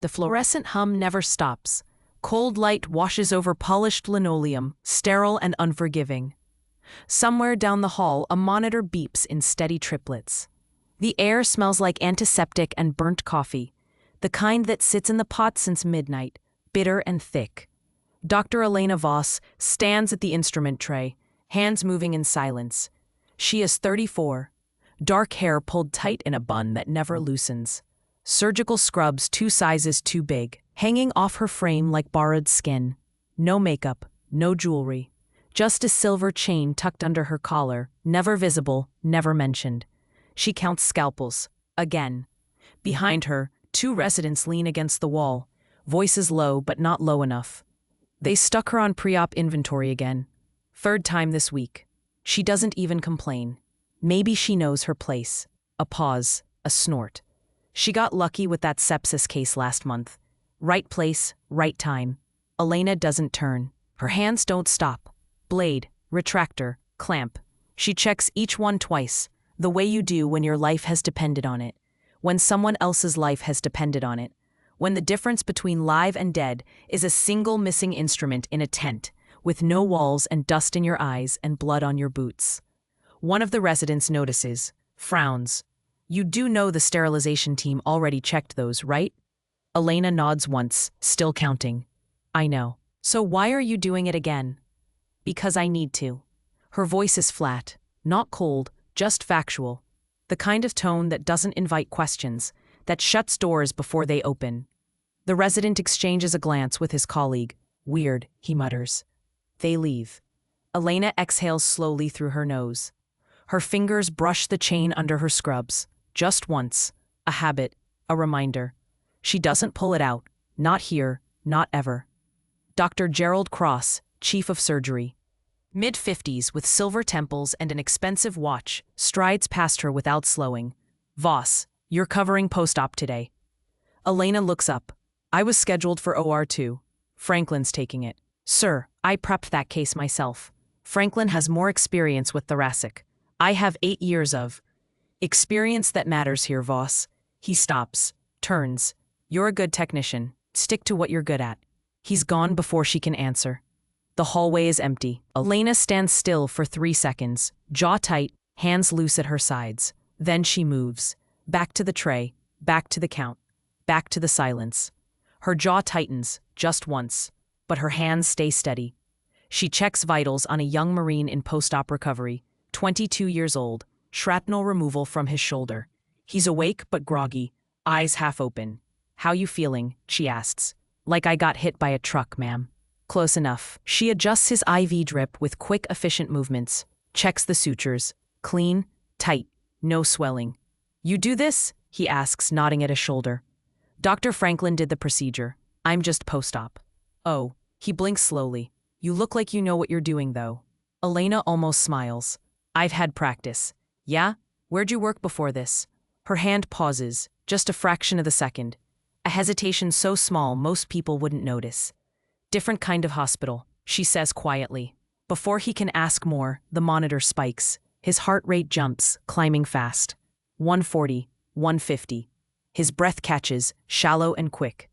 The fluorescent hum never stops. Cold light washes over polished linoleum, sterile and unforgiving. Somewhere down the hall, a monitor beeps in steady triplets. The air smells like antiseptic and burnt coffee, the kind that sits in the pot since midnight, bitter and thick. Dr. Elena Voss stands at the instrument tray, hands moving in silence. She is 34, dark hair pulled tight in a bun that never loosens. Surgical scrubs 2 sizes too big, hanging off her frame like borrowed skin. No makeup, no jewelry. Just a silver chain tucked under her collar, never visible, never mentioned. She counts scalpels. Again. Behind her, 2 residents lean against the wall, voices low but not low enough. They stuck her on pre-op inventory again. 3rd time this week. She doesn't even complain. Maybe she knows her place. A pause, a snort. She got lucky with that sepsis case last month. Right place, right time. Elena doesn't turn. Her hands don't stop. Blade, retractor, clamp. She checks each one twice, the way you do when your life has depended on it, when someone else's life has depended on it, when the difference between live and dead is a single missing instrument in a tent, with no walls and dust in your eyes and blood on your boots. One of the residents notices, frowns. You do know the sterilization team already checked those, right? Elena nods once, still counting. I know. So why are you doing it again? Because I need to. Her voice is flat, not cold, just factual. The kind of tone that doesn't invite questions, that shuts doors before they open. The resident exchanges a glance with his colleague. Weird, he mutters. They leave. Elena exhales slowly through her nose. Her fingers brush the chain under her scrubs. Just once. A habit, a reminder. She doesn't pull it out. Not here, not ever. Dr. Gerald Cross, chief of surgery. Mid-50s with silver temples and an expensive watch, strides past her without slowing. Voss, you're covering post-op today. Elena looks up. I was scheduled for OR2. Franklin's taking it. Sir, I prepped that case myself. Franklin has more experience with thoracic. I have 8 years of experience that matters here, Voss. He stops, turns. You're a good technician. Stick to what you're good at. He's gone before she can answer. The hallway is empty. Elena stands still for 3 seconds, jaw tight, hands loose at her sides. Then she moves. Back to the tray, back to the count, back to the silence. Her jaw tightens, just once, but her hands stay steady. She checks vitals on a young Marine in post-op recovery, 22 years old, shrapnel removal from his shoulder. He's awake but groggy, eyes half open. How you feeling? She asks. Like I got hit by a truck, ma'am. Close enough. She adjusts his IV drip with quick, efficient movements, checks the sutures. Clean, tight, no swelling. You do this? He asks, nodding at his shoulder. Dr. Franklin did the procedure. I'm just post-op. Oh, he blinks slowly. You look like you know what you're doing, though. Elena almost smiles. I've had practice. Yeah? Where'd you work before this? Her hand pauses, just a fraction of the second. A hesitation so small most people wouldn't notice. Different kind of hospital, she says quietly. Before he can ask more, the monitor spikes. His heart rate jumps, climbing fast. 140, 150. His breath catches, shallow and quick.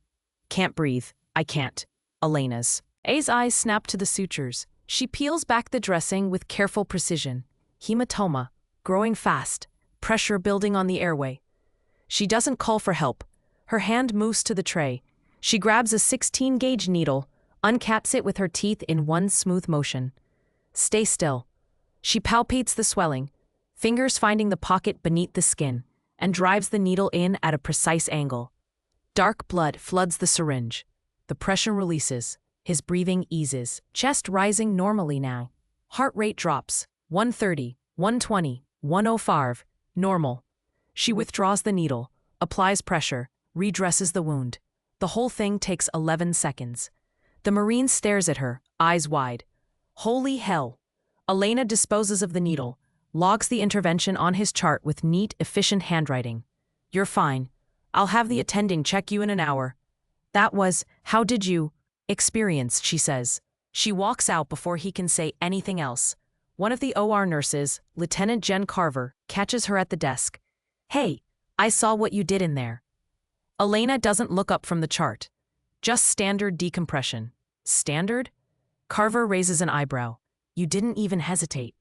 Can't breathe. I can't. Elena's. A's eyes snap to the sutures. She peels back the dressing with careful precision. Hematoma, growing fast, pressure building on the airway. She doesn't call for help. Her hand moves to the tray. She grabs a 16-gauge needle, uncaps it with her teeth in one smooth motion. Stay still. She palpates the swelling, fingers finding the pocket beneath the skin, and drives the needle in at a precise angle. Dark blood floods the syringe. The pressure releases. His breathing eases, chest rising normally now. Heart rate drops. 130, 120, 105, normal. She withdraws the needle, applies pressure, redresses the wound. The whole thing takes 11 seconds. The Marine stares at her, eyes wide. Holy hell. Elena disposes of the needle, logs the intervention on his chart with neat, efficient handwriting. You're fine. I'll have the attending check you in an hour. That was, how did you experience, she says. She walks out before he can say anything else. One of the OR nurses, Lieutenant Jen Carver, catches her at the desk. Hey, I saw what you did in there. Elena doesn't look up from the chart. Just standard decompression. Standard? Carver raises an eyebrow. You didn't even hesitate.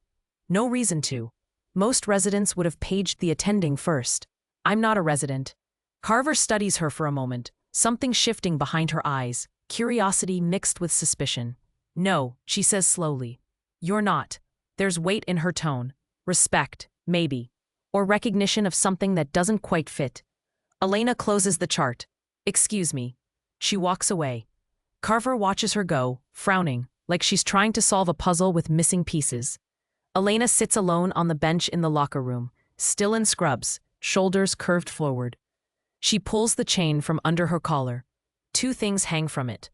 No reason to. Most residents would have paged the attending first. I'm not a resident. Carver studies her for a moment, something shifting behind her eyes, curiosity mixed with suspicion. No, she says slowly. You're not. There's weight in her tone. Respect, maybe. Or recognition of something that doesn't quite fit. Elena closes the chart. Excuse me. She walks away. Carver watches her go, frowning, like she's trying to solve a puzzle with missing pieces. Elena sits alone on the bench in the locker room, still in scrubs, shoulders curved forward. She pulls the chain from under her collar. Two things hang from it.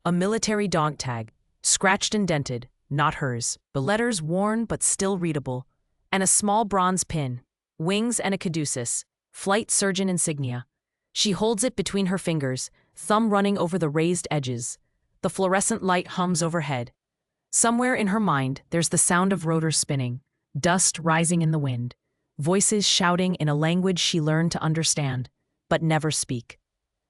A military dog tag, scratched and dented, not hers, the letters worn but still readable, and a small bronze pin, wings and a caduceus, flight surgeon insignia. She holds it between her fingers, thumb running over the raised edges. The fluorescent light hums overhead. Somewhere in her mind, there's the sound of rotors spinning, dust rising in the wind, voices shouting in a language she learned to understand, but never speak.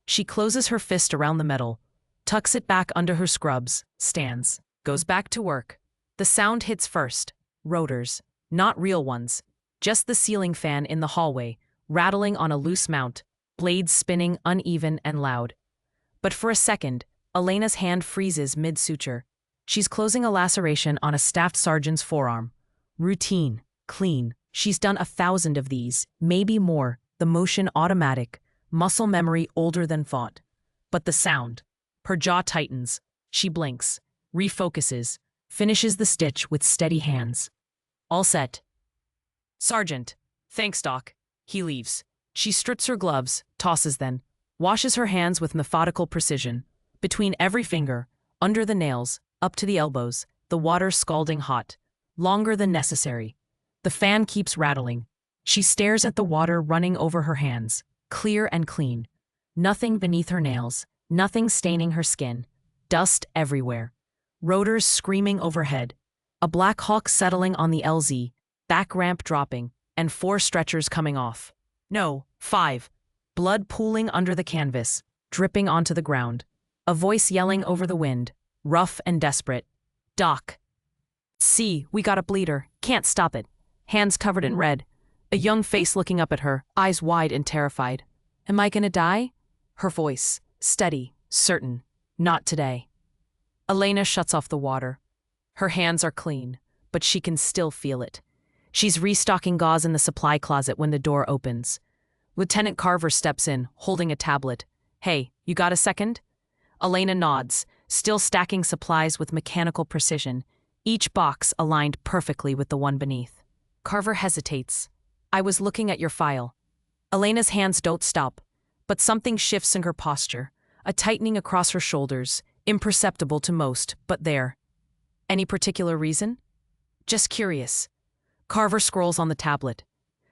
She closes her fist around the metal, tucks it back under her scrubs, stands, goes back to work. The sound hits first. Rotors. Not real ones. Just the ceiling fan in the hallway, rattling on a loose mount, blades spinning uneven and loud. But for a second, Elena's hand freezes mid-suture. She's closing a laceration on a staff sergeant's forearm. Routine. Clean. She's done 1,000 of these, maybe more, the motion automatic, muscle memory older than thought. But the sound. Her jaw tightens. She blinks, refocuses, finishes the stitch with steady hands. All set. Sergeant. Thanks, Doc. He leaves. She strips her gloves, tosses them, washes her hands with methodical precision. Between every finger, under the nails, up to the elbows, the water scalding hot, longer than necessary. The fan keeps rattling. She stares at the water running over her hands, clear and clean. Nothing beneath her nails, nothing staining her skin. Dust everywhere. Rotors screaming overhead. A Black Hawk settling on the LZ, back ramp dropping, and 4 stretchers coming off. No, 5. Blood pooling under the canvas, dripping onto the ground. A voice yelling over the wind, rough and desperate. Doc. See, we got a bleeder. Can't stop it. Hands covered in red. A young face looking up at her, eyes wide and terrified. Am I gonna die? Her voice, steady, certain. Not today. Elena shuts off the water. Her hands are clean, but she can still feel it. She's restocking gauze in the supply closet when the door opens. Lieutenant Carver steps in, holding a tablet. Hey, you got a second? Elena nods, still stacking supplies with mechanical precision, each box aligned perfectly with the one beneath. Carver hesitates. I was looking at your file. Elena's hands don't stop, but something shifts in her posture, a tightening across her shoulders, imperceptible to most, but there. Any particular reason? Just curious. Carver scrolls on the tablet.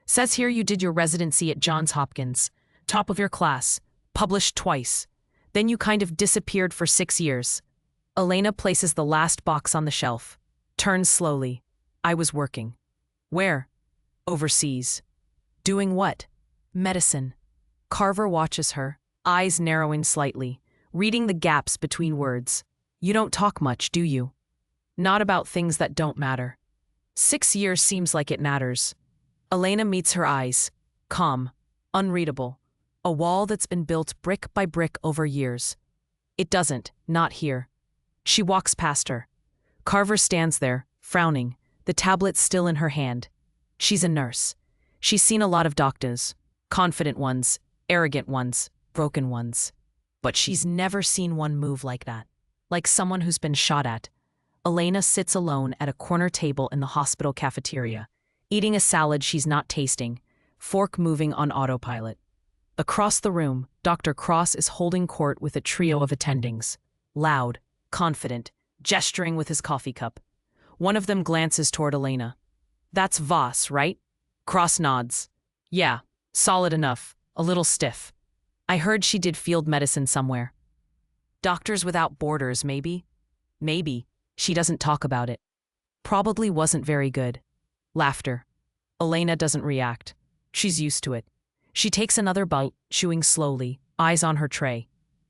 Says here you did your residency at Johns Hopkins, top of your class, published twice. Then you kind of disappeared for 6 years. Elena places the last box on the shelf, turns slowly. I was working. Where? Overseas. Doing what? Medicine. Carver watches her, eyes narrowing slightly, reading the gaps between words. You don't talk much, do you? Not about things that don't matter. 6 years seems like it matters. Elena meets her eyes, calm, unreadable. A wall that's been built brick by brick over years. It doesn't, not here. She walks past her. Carver stands there, frowning, the tablet still in her hand. She's a nurse. She's seen a lot of doctors, confident ones, arrogant ones, broken ones. But she's never seen one move like that, like someone who's been shot at. Elena sits alone at a corner table in the hospital cafeteria, eating a salad she's not tasting, fork moving on autopilot. Across the room, Dr. Cross is holding court with a trio of attendings, loud, confident, gesturing with his coffee cup. One of them glances toward Elena. That's Voss, right? Cross nods. Yeah, solid enough, a little stiff. I heard she did field medicine somewhere. Doctors Without Borders, maybe? Maybe. She doesn't talk about it. Probably wasn't very good. Laughter. Elena doesn't react. She's used to it. She takes another bite, chewing slowly, eyes on her tray.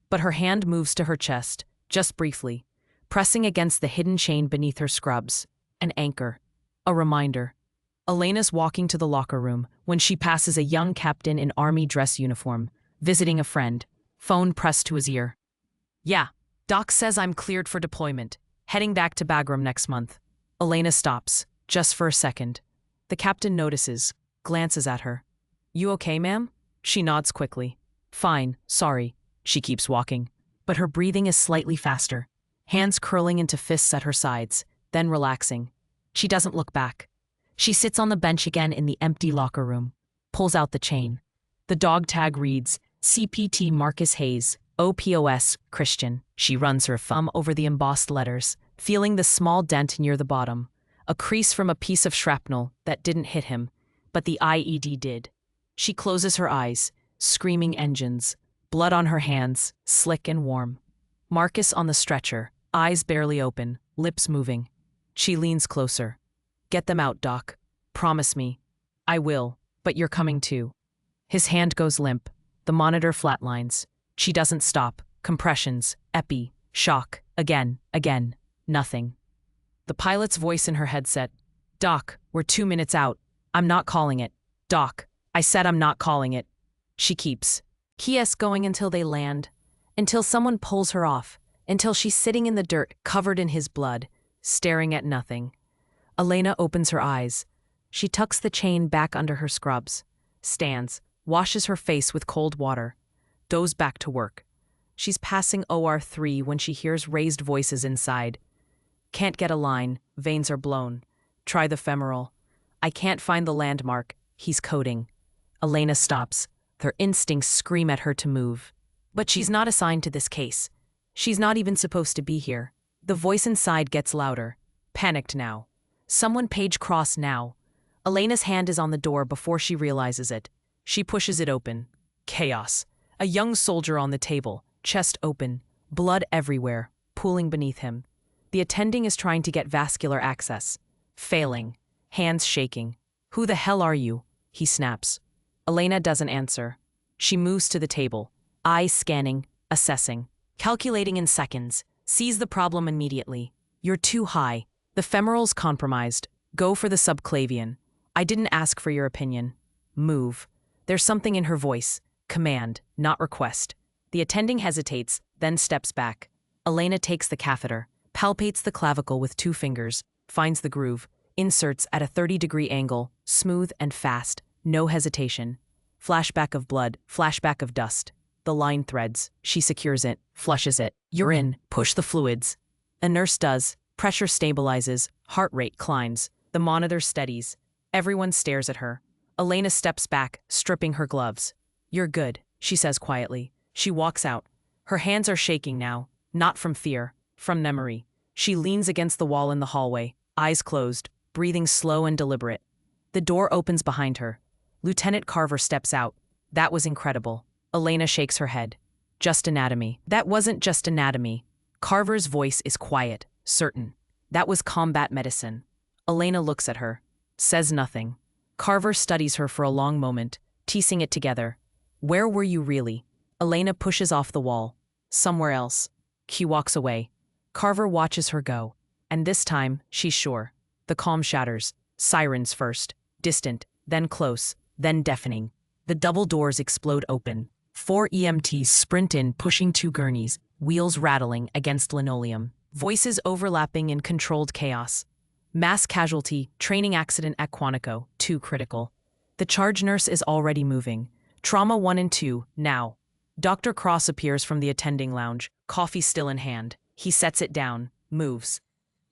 But her hand moves to her chest, just briefly, pressing against the hidden chain beneath her scrubs. An anchor. A reminder. Elena's walking to the locker room when she passes a young captain in army dress uniform, visiting a friend, phone pressed to his ear. Yeah, Doc says I'm cleared for deployment, heading back to Bagram next month. Elena stops, just for a second. The captain notices, glances at her. You okay, ma'am? She nods quickly. Fine, sorry. She keeps walking. But her breathing is slightly faster, hands curling into fists at her sides, then relaxing. She doesn't look back. She sits on the bench again in the empty locker room, pulls out the chain. The dog tag reads, CPT Marcus Hayes, OPOS, Christian. She runs her thumb over the embossed letters, feeling the small dent near the bottom, a crease from a piece of shrapnel that didn't hit him, but the IED did. She closes her eyes, screaming engines, blood on her hands, slick and warm. Marcus on the stretcher, eyes barely open, lips moving. She leans closer. Get them out, Doc. Promise me. I will, but you're coming too. His hand goes limp. The monitor flatlines. She doesn't stop. Compressions, epi, shock, again, nothing. The pilot's voice in her headset. Doc, we're 2 minutes out. I'm not calling it. Doc, I said I'm not calling it. She keeps. Going until they land, until someone pulls her off, until she's sitting in the dirt, covered in his blood, staring at nothing. Elena opens her eyes. She tucks the chain back under her scrubs, stands, washes her face with cold water, goes back to work. She's passing OR3 when she hears raised voices inside. Can't get a line, veins are blown. Try the femoral. I can't find the landmark, he's coding. Elena stops. Her instincts scream at her to move. But she's not assigned to this case. She's not even supposed to be here. The voice inside gets louder. Panicked now. Someone page cross now. Elena's hand is on the door before she realizes it. She pushes it open. Chaos. A young soldier on the table, chest open, blood everywhere, pooling beneath him. The attending is trying to get vascular access. Failing. Hands shaking. Who the hell are you? He snaps. Elena doesn't answer. She moves to the table, eyes scanning, assessing, calculating in seconds, sees the problem immediately. You're too high. The femoral's compromised. Go for the subclavian. I didn't ask for your opinion. Move. There's something in her voice. Command, not request. The attending hesitates, then steps back. Elena takes the catheter, palpates the clavicle with 2 fingers, finds the groove, inserts at a 30-degree angle, smooth and fast. No hesitation. Flashback of blood, flashback of dust. The line threads. She secures it, flushes it. You're in. Push the fluids. A nurse does. Pressure stabilizes. Heart rate climbs. The monitor steadies. Everyone stares at her. Elena steps back, stripping her gloves. You're good, she says quietly. She walks out. Her hands are shaking now, not from fear, from memory. She leans against the wall in the hallway, eyes closed, breathing slow and deliberate. The door opens behind her. Lieutenant Carver steps out. That was incredible. Elena shakes her head. Just anatomy. That wasn't just anatomy. Carver's voice is quiet, certain. That was combat medicine. Elena looks at her, says nothing. Carver studies her for a long moment, piecing it together. Where were you really? Elena pushes off the wall. Somewhere else. She walks away. Carver watches her go. And this time, she's sure. The calm shatters. Sirens first. Distant, then close, then deafening. The double doors explode open. 4 EMTs sprint in, pushing 2 gurneys, wheels rattling against linoleum. Voices overlapping in controlled chaos. Mass casualty, training accident at Quantico, 2 critical. The charge nurse is already moving. Trauma 1 and 2, now. Dr. Cross appears from the attending lounge, coffee still in hand. He sets it down, moves.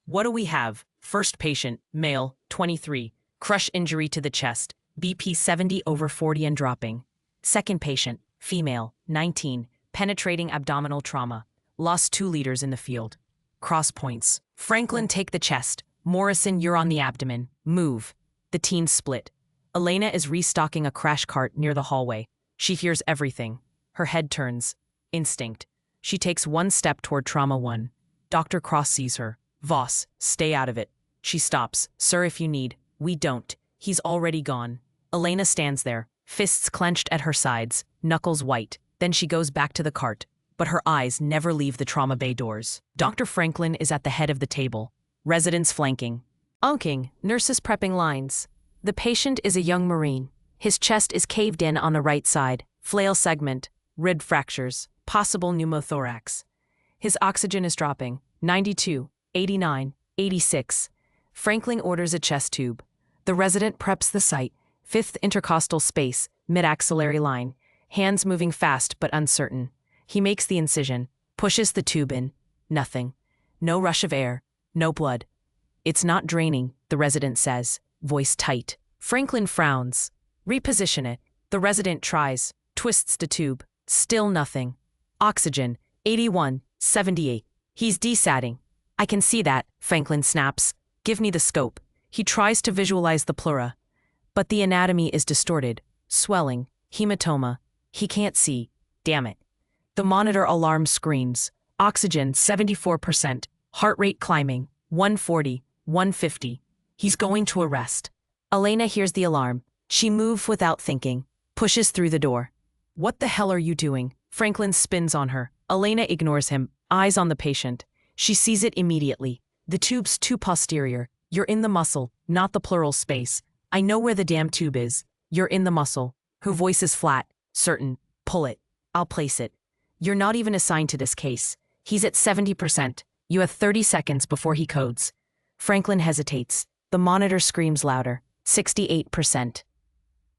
What do we have? First patient, male, 23. Crush injury to the chest, BP 70/40 and dropping. Second patient, female, 19, penetrating abdominal trauma. Lost 2 liters in the field. Cross points. Franklin, take the chest. Morrison, you're on the abdomen. Move. The teens split. Elena is restocking a crash cart near the hallway. She hears everything. Her head turns. Instinct. She takes 1 step toward trauma 1. Dr. Cross sees her. Voss, stay out of it. She stops. Sir, if you need. We don't. He's already gone. Elena stands there, fists clenched at her sides, knuckles white. Then she goes back to the cart, but her eyes never leave the trauma bay doors. Dr. Franklin is at the head of the table, residents flanking. Unking, nurses prepping lines. The patient is a young Marine. His chest is caved in on the right side, flail segment, rib fractures, possible pneumothorax. His oxygen is dropping, 92, 89, 86. Franklin orders a chest tube. The resident preps the site, 5th intercostal space, mid-axillary line, hands moving fast but uncertain. He makes the incision, pushes the tube in. Nothing. No rush of air, no blood. It's not draining, the resident says, voice tight. Franklin frowns. Reposition it. The resident tries, twists the tube. Still nothing. Oxygen, 81, 78. He's desatting. I can see that, Franklin snaps. Give me the scope. He tries to visualize the pleura. But the anatomy is distorted, swelling, hematoma. He can't see. Damn it. The monitor alarm screams. Oxygen 74%. Heart rate climbing. 140, 150. He's going to arrest. Elena hears the alarm. She moves without thinking. Pushes through the door. What the hell are you doing? Franklin spins on her. Elena ignores him. Eyes on the patient. She sees it immediately. The tube's too posterior. You're in the muscle, not the pleural space. I know where the damn tube is. You're in the muscle. Her voice is flat, certain. Pull it. I'll place it. You're not even assigned to this case. He's at 70%. You have 30 seconds before he codes. Franklin hesitates. The monitor screams louder. 68%.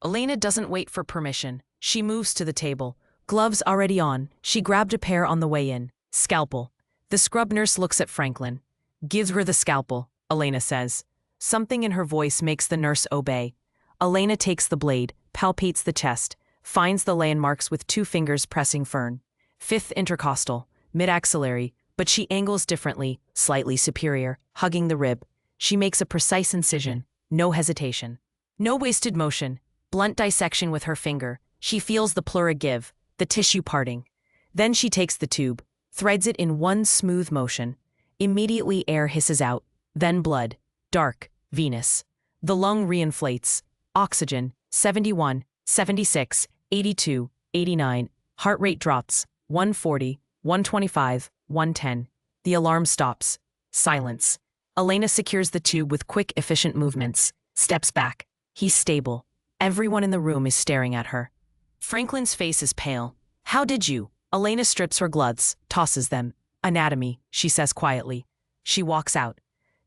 Elena doesn't wait for permission. She moves to the table. Gloves already on. She grabbed a pair on the way in. Scalpel. The scrub nurse looks at Franklin. Gives her the scalpel, Elena says. Something in her voice makes the nurse obey. Elena takes the blade, palpates the chest, finds the landmarks with 2 fingers pressing fern. 5th intercostal, mid-axillary, but she angles differently, slightly superior, hugging the rib. She makes a precise incision, no hesitation. No wasted motion, blunt dissection with her finger. She feels the pleura give, the tissue parting. Then she takes the tube, threads it in one smooth motion. Immediately air hisses out, then blood, dark, venous. The lung reinflates. Oxygen, 71, 76, 82, 89. Heart rate drops, 140, 125, 110. The alarm stops. Silence. Elena secures the tube with quick, efficient movements. Steps back. He's stable. Everyone in the room is staring at her. Franklin's face is pale. How did you? Elena strips her gloves, tosses them. Anatomy, she says quietly. She walks out.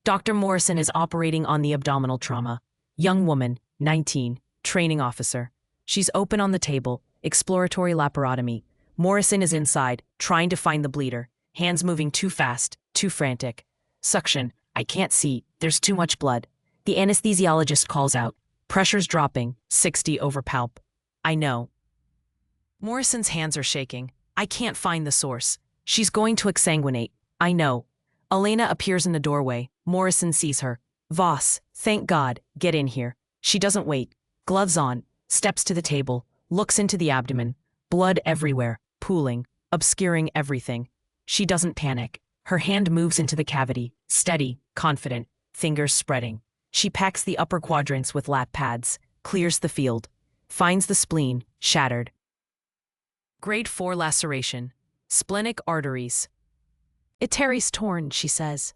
Dr. Morrison is operating on the abdominal trauma. Young woman, 19, training officer. She's open on the table, exploratory laparotomy. Morrison is inside, trying to find the bleeder. Hands moving too fast, too frantic. Suction, I can't see, there's too much blood. The anesthesiologist calls out. Pressure's dropping, 60 over palp. I know. Morrison's hands are shaking. I can't find the source. She's going to exsanguinate. I know. Elena appears in the doorway. Morrison sees her. Voss, thank God, get in here. She doesn't wait. Gloves on, steps to the table, looks into the abdomen. Blood everywhere, pooling, obscuring everything. She doesn't panic. Her hand moves into the cavity, steady, confident, fingers spreading. She packs the upper quadrants with lap pads, clears the field, finds the spleen, shattered. Grade 4 laceration. Splenic arteries. Arteries torn, she says.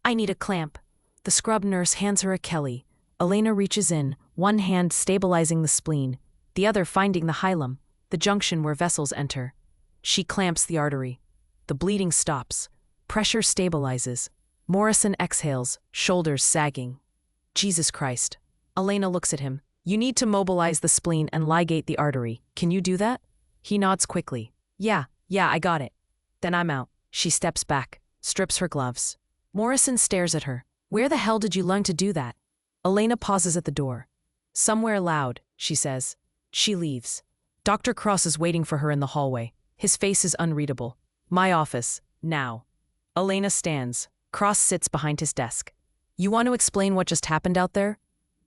I need a clamp. The scrub nurse hands her a Kelly. Elena reaches in, one hand stabilizing the spleen, the other finding the hilum, the junction where vessels enter. She clamps the artery. The bleeding stops. Pressure stabilizes. Morrison exhales, shoulders sagging. Jesus Christ. Elena looks at him. You need to mobilize the spleen and ligate the artery. Can you do that? He nods quickly. Yeah, I got it. Then I'm out. She steps back, strips her gloves. Morrison stares at her. Where the hell did you learn to do that? Elena pauses at the door. Somewhere loud, she says. She leaves. Dr. Cross is waiting for her in the hallway. His face is unreadable. My office, now. Elena stands. Cross sits behind his desk. You want to explain what just happened out there?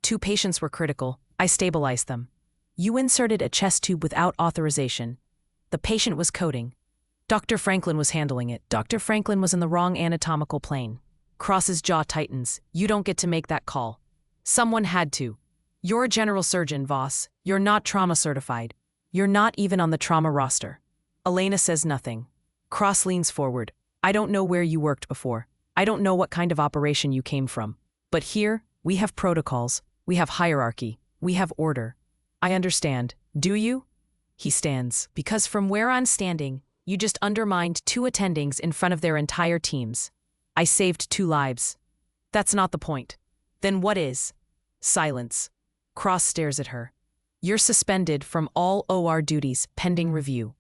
2 patients were critical. I stabilized them. You inserted a chest tube without authorization. The patient was coding. Dr. Franklin was handling it. Dr. Franklin was in the wrong anatomical plane. Cross's jaw tightens. You don't get to make that call. Someone had to. You're a general surgeon, Voss. You're not trauma certified. You're not even on the trauma roster. Elena says nothing. Cross leans forward. I don't know where you worked before. I don't know what kind of operation you came from. But here, we have protocols. We have hierarchy. We have order. I understand. Do you? He stands. Because from where I'm standing, you just undermined 2 attendings in front of their entire teams. I saved 2 lives. That's not the point. Then what is? Silence. Cross stares at her. You're suspended from all OR duties pending review.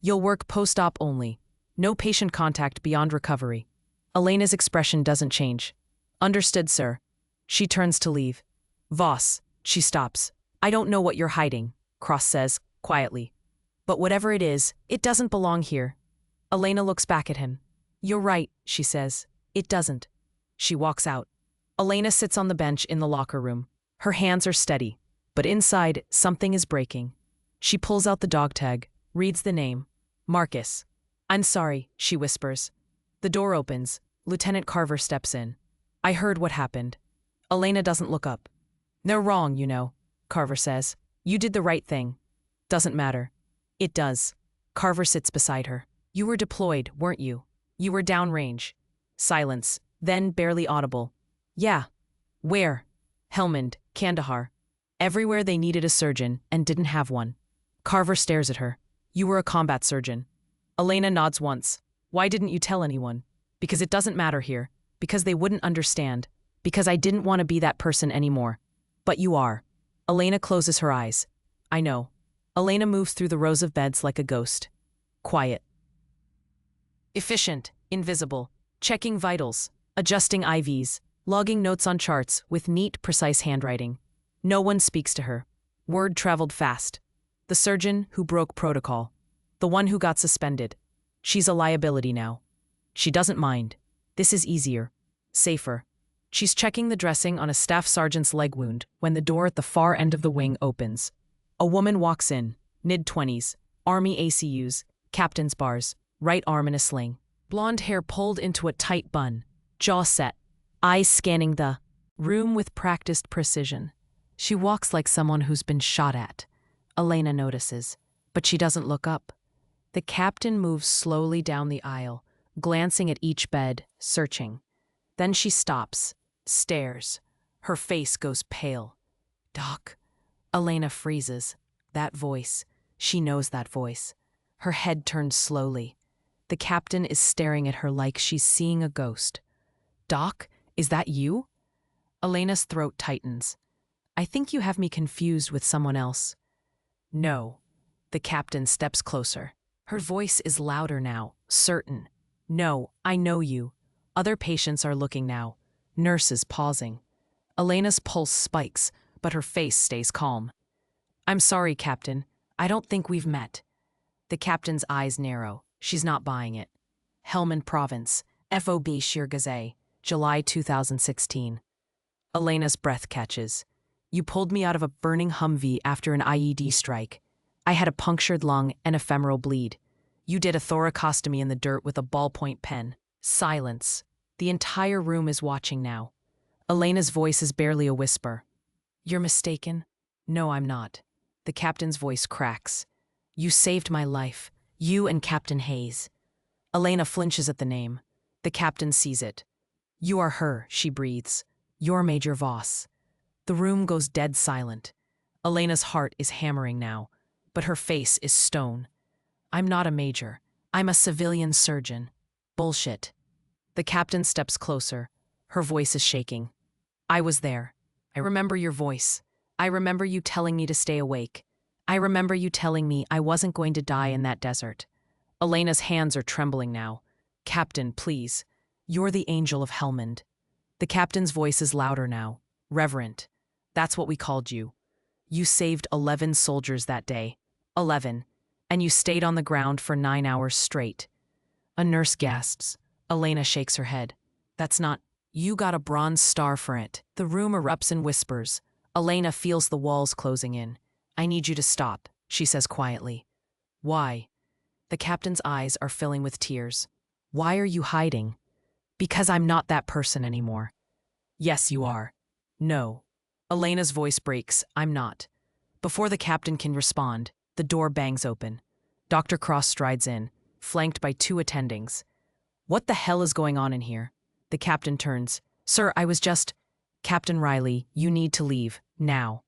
You'll work post-op only. No patient contact beyond recovery. Elena's expression doesn't change. Understood, sir. She turns to leave. Voss, she stops. I don't know what you're hiding, Cross says, quietly. But whatever it is, it doesn't belong here. Elena looks back at him. You're right, she says. It doesn't. She walks out. Elena sits on the bench in the locker room. Her hands are steady, but inside, something is breaking. She pulls out the dog tag, reads the name. Marcus. I'm sorry, she whispers. The door opens. Lieutenant Carver steps in. I heard what happened. Elena doesn't look up. They're wrong, you know, Carver says. You did the right thing. Doesn't matter. It does. Carver sits beside her. You were deployed, weren't you? You were downrange. Silence, then barely audible. Yeah. Where? Helmand, Kandahar. Everywhere they needed a surgeon and didn't have one. Carver stares at her. You were a combat surgeon. Elena nods once. Why didn't you tell anyone? Because it doesn't matter here. Because they wouldn't understand. Because I didn't want to be that person anymore. But you are. Elena closes her eyes. I know. Elena moves through the rows of beds like a ghost. Quiet. Efficient, invisible, checking vitals, adjusting IVs, logging notes on charts with neat, precise handwriting. No one speaks to her. Word traveled fast. The surgeon who broke protocol. The one who got suspended. She's a liability now. She doesn't mind. This is easier. Safer. She's checking the dressing on a staff sergeant's leg wound when the door at the far end of the wing opens. A woman walks in, mid-20s, Army ACUs, captain's bars, right arm in a sling. Blonde hair pulled into a tight bun, jaw set, eyes scanning the room with practiced precision. She walks like someone who's been shot at. Elena notices, but she doesn't look up. The captain moves slowly down the aisle, glancing at each bed, searching. Then she stops, stares. Her face goes pale. Doc. Elena freezes. That voice. She knows that voice. Her head turns slowly. The captain is staring at her like she's seeing a ghost. Doc, is that you? Elena's throat tightens. I think you have me confused with someone else. No. The captain steps closer. Her voice is louder now, certain. No, I know you. Other patients are looking now. Nurses pausing. Elena's pulse spikes, but her face stays calm. I'm sorry, Captain. I don't think we've met. The captain's eyes narrow. She's not buying it. Helmand Province, FOB Shirgaze, July 2016. Elena's breath catches. You pulled me out of a burning Humvee after an IED strike. I had a punctured lung and a femoral bleed. You did a thoracostomy in the dirt with a ballpoint pen. Silence. The entire room is watching now. Elena's voice is barely a whisper. You're mistaken? No, I'm not. The captain's voice cracks. You saved my life. You and Captain Hayes. Elena flinches at the name. The captain sees it. You are her, she breathes. You're Major Voss. The room goes dead silent. Elena's heart is hammering now, but her face is stone. I'm not a major. I'm a civilian surgeon. Bullshit. The captain steps closer. Her voice is shaking. I was there. I remember your voice. I remember you telling me to stay awake. I remember you telling me I wasn't going to die in that desert. Elena's hands are trembling now. Captain, please. You're the angel of Helmand. The captain's voice is louder now. Reverent. That's what we called you. You saved 11 soldiers that day. 11. And you stayed on the ground for 9 hours straight. A nurse gasps. Elena shakes her head. That's not. You got a bronze star for it. The room erupts in whispers. Elena feels the walls closing in. I need you to stop, she says quietly. Why? The captain's eyes are filling with tears. Why are you hiding? Because I'm not that person anymore. Yes, you are. No. Elena's voice breaks. I'm not. Before the captain can respond, the door bangs open. Dr. Cross strides in, flanked by two attendings. What the hell is going on in here? The captain turns. Sir, I was just... Captain Riley, you need to leave, now.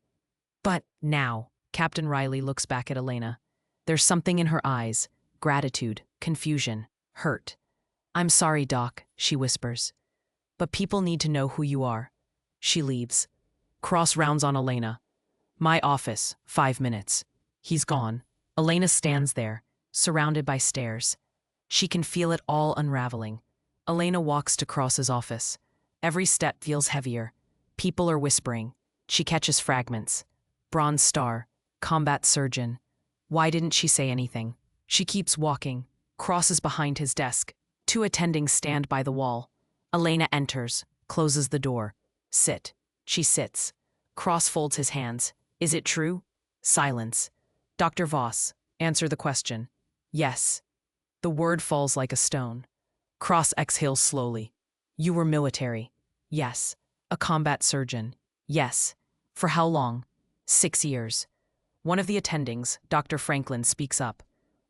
But, now. Captain Riley looks back at Elena. There's something in her eyes. Gratitude, confusion, hurt. I'm sorry, Doc, she whispers. But people need to know who you are. She leaves. Cross rounds on Elena. My office, 5 minutes. He's gone. Elena stands there, surrounded by stares. She can feel it all unraveling. Elena walks to Cross's office. Every step feels heavier. People are whispering. She catches fragments. Bronze Star, combat surgeon. Why didn't she say anything? She keeps walking. Cross is behind his desk. Two attendings stand by the wall. Elena enters, closes the door. Sit. She sits. Cross folds his hands. Is it true? Silence. Dr. Voss, answer the question. Yes. The word falls like a stone. Cross exhales slowly. You were military. Yes. A combat surgeon. Yes. For how long? 6 years. One of the attendings, Dr. Franklin, speaks up.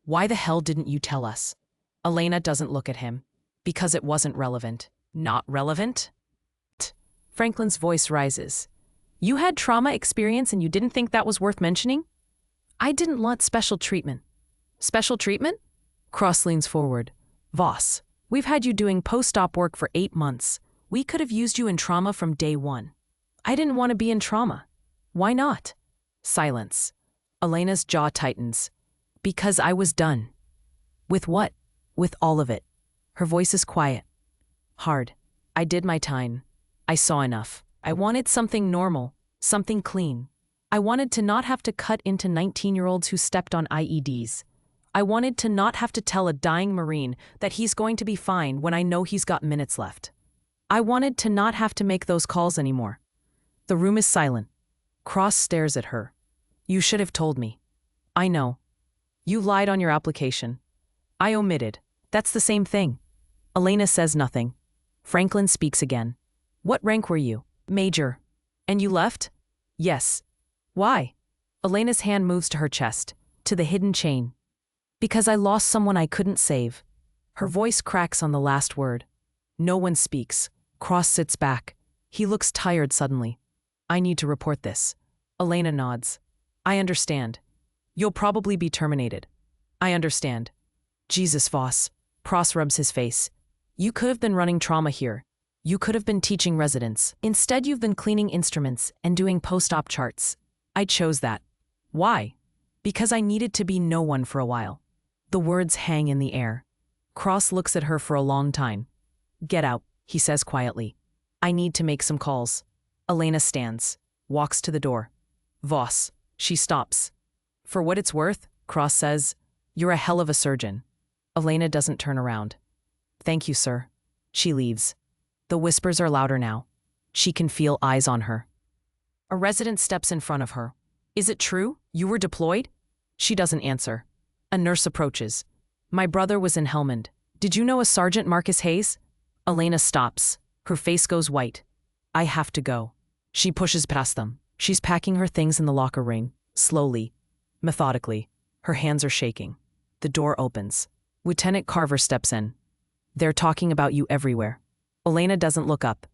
Why the hell didn't you tell us? Elena doesn't look at him. Because it wasn't relevant. Not relevant? Franklin's voice rises. You had trauma experience and you didn't think that was worth mentioning? I didn't want special treatment. Special treatment? Cross leans forward. Voss, we've had you doing post-op work for 8 months. We could have used you in trauma from day one. I didn't want to be in trauma. Why not? Silence. Elena's jaw tightens. Because I was done. With what? With all of it. Her voice is quiet. Hard. I did my time. I saw enough. I wanted something normal, something clean. I wanted to not have to cut into 19-year-olds who stepped on IEDs. I wanted to not have to tell a dying Marine that he's going to be fine when I know he's got minutes left. I wanted to not have to make those calls anymore. The room is silent. Cross stares at her. You should have told me. I know. You lied on your application. I omitted. That's the same thing. Elena says nothing. Franklin speaks again. What rank were you? Major. And you left? Yes. Why? Elena's hand moves to her chest, to the hidden chain. Because I lost someone I couldn't save. Her voice cracks on the last word. No one speaks. Cross sits back. He looks tired suddenly. I need to report this. Elena nods. I understand. You'll probably be terminated. I understand. Jesus, Voss. Cross rubs his face. You could have been running trauma here. You could have been teaching residents. Instead, you've been cleaning instruments and doing post-op charts. I chose that. Why? Because I needed to be no one for a while. The words hang in the air. Cross looks at her for a long time. Get out, he says quietly. I need to make some calls. Elena stands, walks to the door. Voss. She stops. For what it's worth, Cross says, you're a hell of a surgeon. Elena doesn't turn around. Thank you, sir. She leaves. The whispers are louder now. She can feel eyes on her. A resident steps in front of her. Is it true? You were deployed? She doesn't answer. A nurse approaches. My brother was in Helmand. Did you know a Sergeant Marcus Hayes? Elena stops. Her face goes white. I have to go. She pushes past them. She's packing her things in the locker room, slowly, methodically. Her hands are shaking. The door opens. Lieutenant Carver steps in. They're talking about you everywhere. Elena doesn't look up.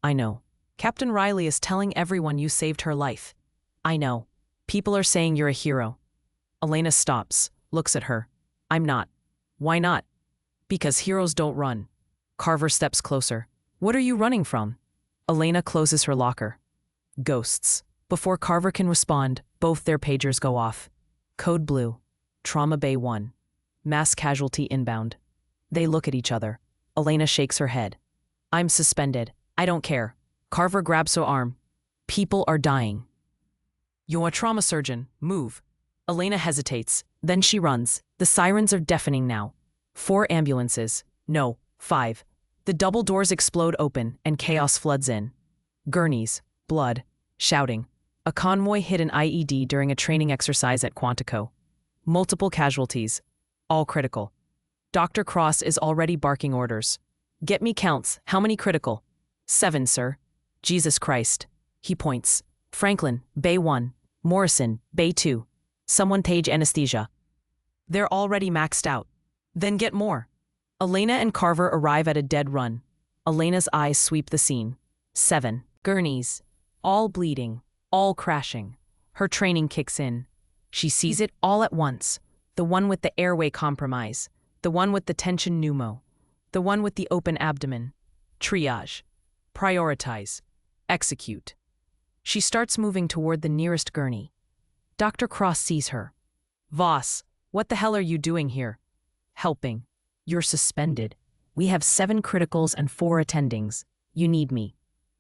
I know. Captain Riley is telling everyone you saved her life. I know. People are saying you're a hero. Elena stops, looks at her. I'm not. Why not? Because heroes don't run. Carver steps closer. What are you running from? Elena closes her locker. Ghosts. Before Carver can respond, both their pagers go off. Code Blue. Trauma Bay 1. Mass casualty inbound. They look at each other. Elena shakes her head. I'm suspended. I don't care. Carver grabs her arm. People are dying. You're a trauma surgeon. Move. Elena hesitates. Then she runs. The sirens are deafening now. 4 ambulances. No, 5. The double doors explode open and chaos floods in. Gurneys. Blood. Shouting. A convoy hit an IED during a training exercise at Quantico. Multiple casualties. All critical. Dr. Cross is already barking orders. Get me counts. How many critical? 7, sir. Jesus Christ. He points. Franklin, Bay 1. Morrison, Bay 2. Someone page anesthesia. They're already maxed out. Then get more. Elena and Carver arrive at a dead run. Elena's eyes sweep the scene. 7 gurneys. All bleeding. All crashing. Her training kicks in. She sees it all at once. The one with the airway compromise. The one with the tension pneumo. The one with the open abdomen. Triage. Prioritize. Execute. She starts moving toward the nearest gurney. Dr. Cross sees her. Voss, what the hell are you doing here? Helping. You're suspended. We have 7 criticals and 4 attendings. You need me.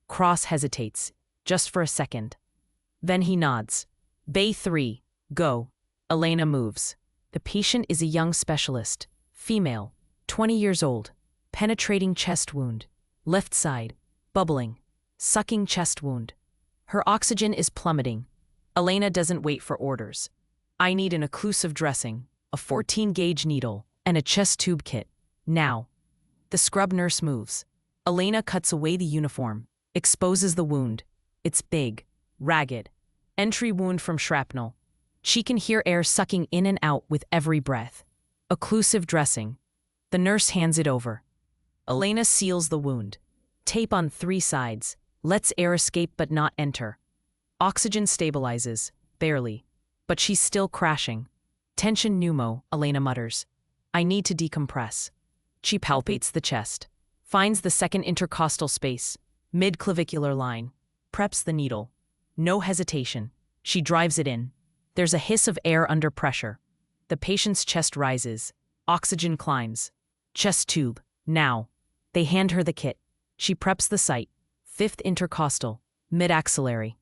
Cross hesitates, just for a second. Then he nods. Bay 3, go. Elena moves. The patient is a young specialist. Female, 20 years old. Penetrating chest wound. Left side, bubbling. Sucking chest wound. Her oxygen is plummeting. Elena doesn't wait for orders. I need an occlusive dressing, a 14-gauge needle, and a chest tube kit. Now. The scrub nurse moves. Elena cuts away the uniform, exposes the wound. It's big, ragged. Entry wound from shrapnel. She can hear air sucking in and out with every breath. Occlusive dressing. The nurse hands it over. Elena seals the wound. Tape on 3 sides. Lets air escape but not enter. Oxygen stabilizes, barely. But she's still crashing. Tension pneumo, Elena mutters. I need to decompress. She palpates the chest. Finds the second intercostal space. Mid-clavicular line. Preps the needle. No hesitation. She drives it in. There's a hiss of air under pressure. The patient's chest rises. Oxygen climbs. Chest tube. Now. They hand her the kit. She preps the site. 5th intercostal. Mid-axillary.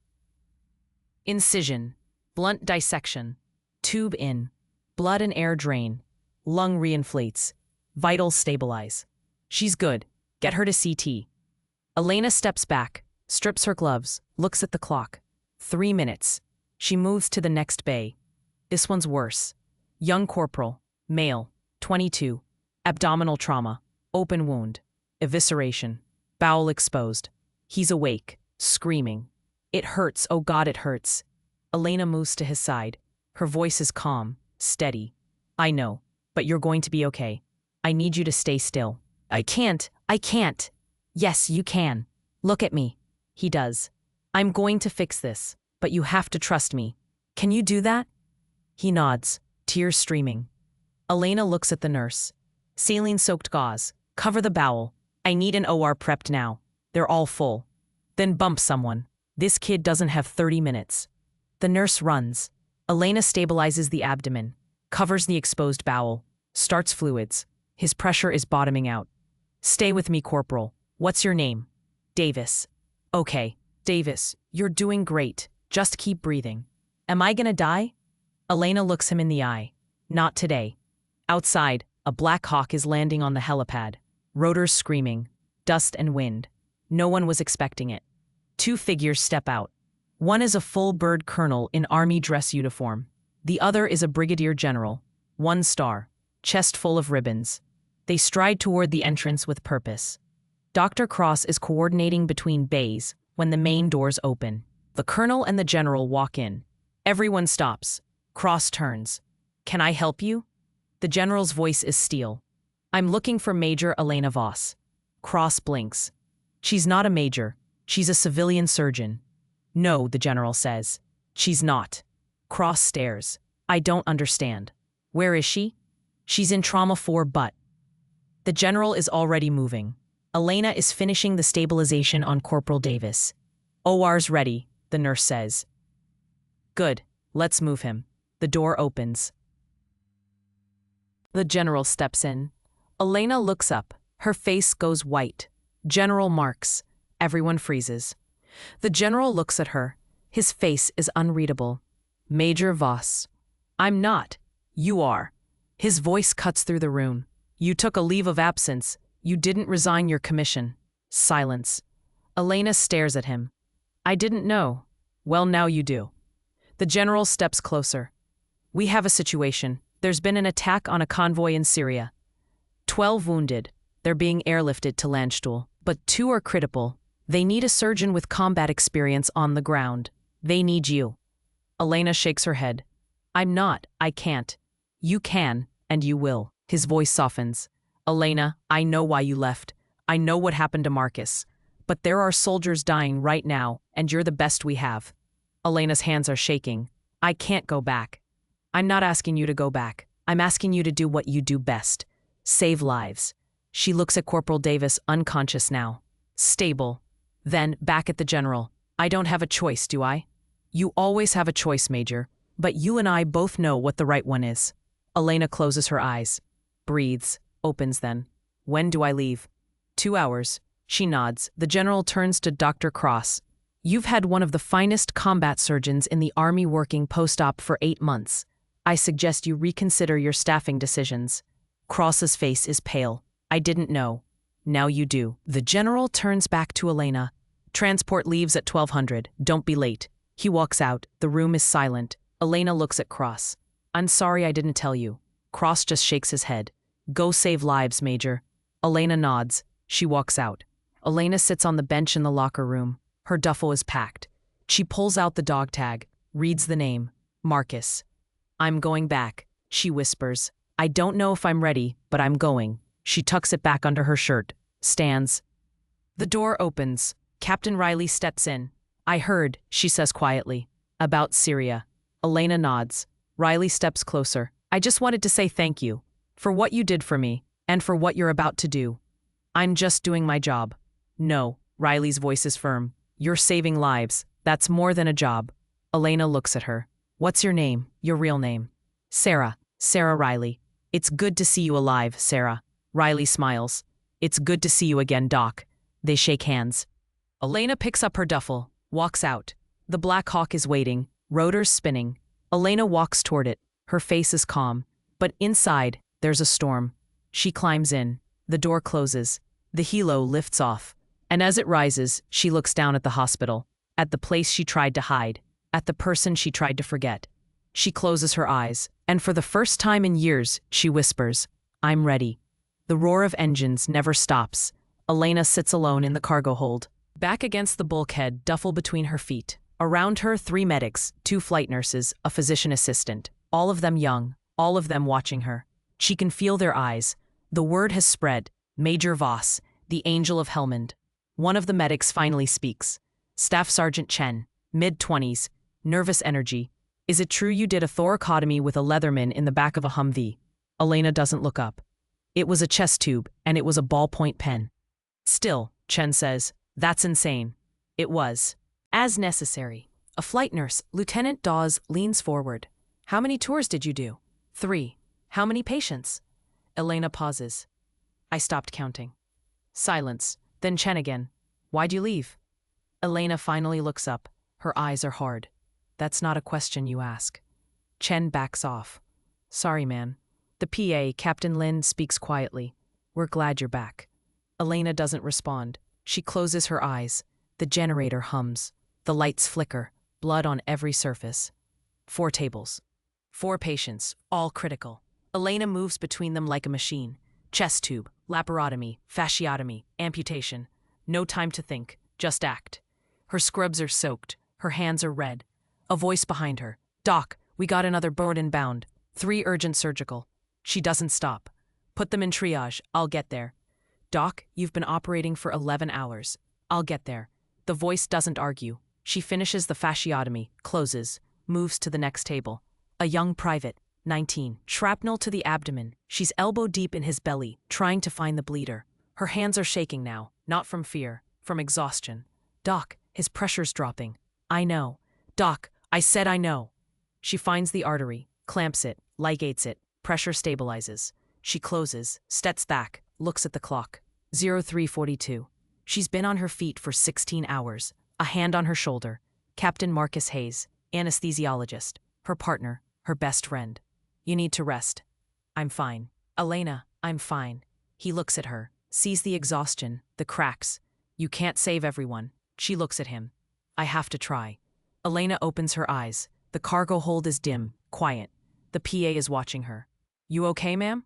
Incision. Blunt dissection. Tube in. Blood and air drain. Lung reinflates. Vitals stabilize. She's good. Get her to CT. Elena steps back, strips her gloves, looks at the clock. 3 minutes. She moves to the next bay. This one's worse. Young corporal. Male. 22. Abdominal trauma. Open wound. Evisceration. Bowel exposed. He's awake, screaming. It hurts, oh God, it hurts. Elena moves to his side. Her voice is calm, steady. I know, but you're going to be okay. I need you to stay still. I can't. Yes, you can. Look at me. He does. I'm going to fix this, but you have to trust me. Can you do that? He nods, tears streaming. Elena looks at the nurse. Saline-soaked gauze. Cover the bowel. I need an OR prepped now. They're all full. Then bump someone. This kid doesn't have 30 minutes. The nurse runs. Elena stabilizes the abdomen, covers the exposed bowel, starts fluids. His pressure is bottoming out. Stay with me, Corporal. What's your name? Davis. Okay, Davis, you're doing great. Just keep breathing. Am I gonna die? Elena looks him in the eye. Not today. Outside, a Black Hawk is landing on the helipad. Rotors screaming. Dust and wind. No one was expecting it. 2 figures step out. One is a full bird colonel in army dress uniform. The other is a brigadier general. 1 star. Chest full of ribbons. They stride toward the entrance with purpose. Dr. Cross is coordinating between bays when the main doors open. The colonel and the general walk in. Everyone stops. Cross turns. Can I help you? The general's voice is steel. I'm looking for Major Elena Voss. Cross blinks. She's not a major. She's a civilian surgeon. No, the general says. She's not. Cross stares. I don't understand. Where is she? She's in trauma 4 but. The general is already moving. Elena is finishing the stabilization on Corporal Davis. OR's ready, the nurse says. Good, let's move him. The door opens. The general steps in. Elena looks up. Her face goes white. General marks. Everyone freezes. The general looks at her. His face is unreadable. Major Voss. I'm not. You are. His voice cuts through the room. You took a leave of absence. You didn't resign your commission. Silence. Elena stares at him. I didn't know. Well, now you do. The general steps closer. We have a situation. There's been an attack on a convoy in Syria. 12 wounded. They're being airlifted to Landstuhl, but 2 are critical. They need a surgeon with combat experience on the ground. They need you. Elena shakes her head. I'm not. I can't. You can, and you will. His voice softens. Elena, I know why you left. I know what happened to Marcus. But there are soldiers dying right now, and you're the best we have. Elena's hands are shaking. I can't go back. I'm not asking you to go back. I'm asking you to do what you do best. Save lives. She looks at Corporal Davis, unconscious now. Stable. Then, back at the general. I don't have a choice, do I? You always have a choice, Major. But you and I both know what the right one is. Elena closes her eyes. Breathes. Opens then. When do I leave? 2 hours. She nods. The general turns to Dr. Cross. You've had one of the finest combat surgeons in the Army working post-op for 8 months. I suggest you reconsider your staffing decisions. Cross's face is pale. I didn't know. Now you do. The general turns back to Elena. Transport leaves at 1200. Don't be late. He walks out. The room is silent. Elena looks at Cross. I'm sorry I didn't tell you. Cross just shakes his head. Go save lives, Major. Elena nods. She walks out. Elena sits on the bench in the locker room. Her duffel is packed. She pulls out the dog tag, reads the name. Marcus. I'm going back, she whispers. I don't know if I'm ready, but I'm going. She tucks it back under her shirt. Stands. The door opens. Captain Riley steps in. I heard, she says quietly, about Syria. Elena nods. Riley steps closer. I just wanted to say thank you for what you did for me and for what you're about to do. I'm just doing my job. No, Riley's voice is firm. You're saving lives. That's more than a job. Elena looks at her. What's your name? Your real name? Sarah. Sarah Riley. It's good to see you alive, Sarah. Riley smiles. It's good to see you again, Doc. They shake hands. Elena picks up her duffel, walks out. The Black Hawk is waiting, rotors spinning. Elena walks toward it. Her face is calm. But inside, there's a storm. She climbs in. The door closes. The helo lifts off. And as it rises, she looks down at the hospital, at the place she tried to hide, at the person she tried to forget. She closes her eyes, and for the first time in years, she whispers, I'm ready. The roar of engines never stops. Elena sits alone in the cargo hold, back against the bulkhead, duffel between her feet. Around her, 3 medics, 2 flight nurses, a physician assistant, all of them young, all of them watching her. She can feel their eyes. The word has spread. Major Voss, the angel of Helmand. One of the medics finally speaks. Staff Sergeant Chen, mid-20s, nervous energy. Is it true you did a thoracotomy with a Leatherman in the back of a Humvee? Elena doesn't look up. It was a chest tube, and it was a ballpoint pen. Still, Chen says, that's insane. It was. As necessary. A flight nurse, Lieutenant Dawes, leans forward. How many tours did you do? 3. How many patients? Elena pauses. I stopped counting. Silence. Then Chen again. Why'd you leave? Elena finally looks up. Her eyes are hard. That's not a question you ask. Chen backs off. Sorry, man. The PA, Captain Lin, speaks quietly. We're glad you're back. Elena doesn't respond. She closes her eyes. The generator hums. The lights flicker. Blood on every surface. 4 tables. 4 patients, all critical. Elena moves between them like a machine. Chest tube, laparotomy, fasciotomy, amputation. No time to think, just act. Her scrubs are soaked. Her hands are red. A voice behind her. Doc, we got another bird inbound. 3 urgent surgical. She doesn't stop. Put them in triage. I'll get there. Doc, you've been operating for 11 hours. I'll get there. The voice doesn't argue. She finishes the fasciotomy, closes, moves to the next table. A young private, 19. Shrapnel to the abdomen. She's elbow deep in his belly, trying to find the bleeder. Her hands are shaking now, not from fear, from exhaustion. Doc, his pressure's dropping. I know. Doc, I said I know. She finds the artery, clamps it, ligates it, pressure stabilizes. She closes, steps back, looks at the clock. 03:42. She's been on her feet for 16 hours, a hand on her shoulder. Captain Marcus Hayes, anesthesiologist, her partner, her best friend. You need to rest. I'm fine. Elena, I'm fine. He looks at her, sees the exhaustion, the cracks. You can't save everyone. She looks at him. I have to try. Elena opens her eyes. The cargo hold is dim, quiet. The PA is watching her. You okay, ma'am?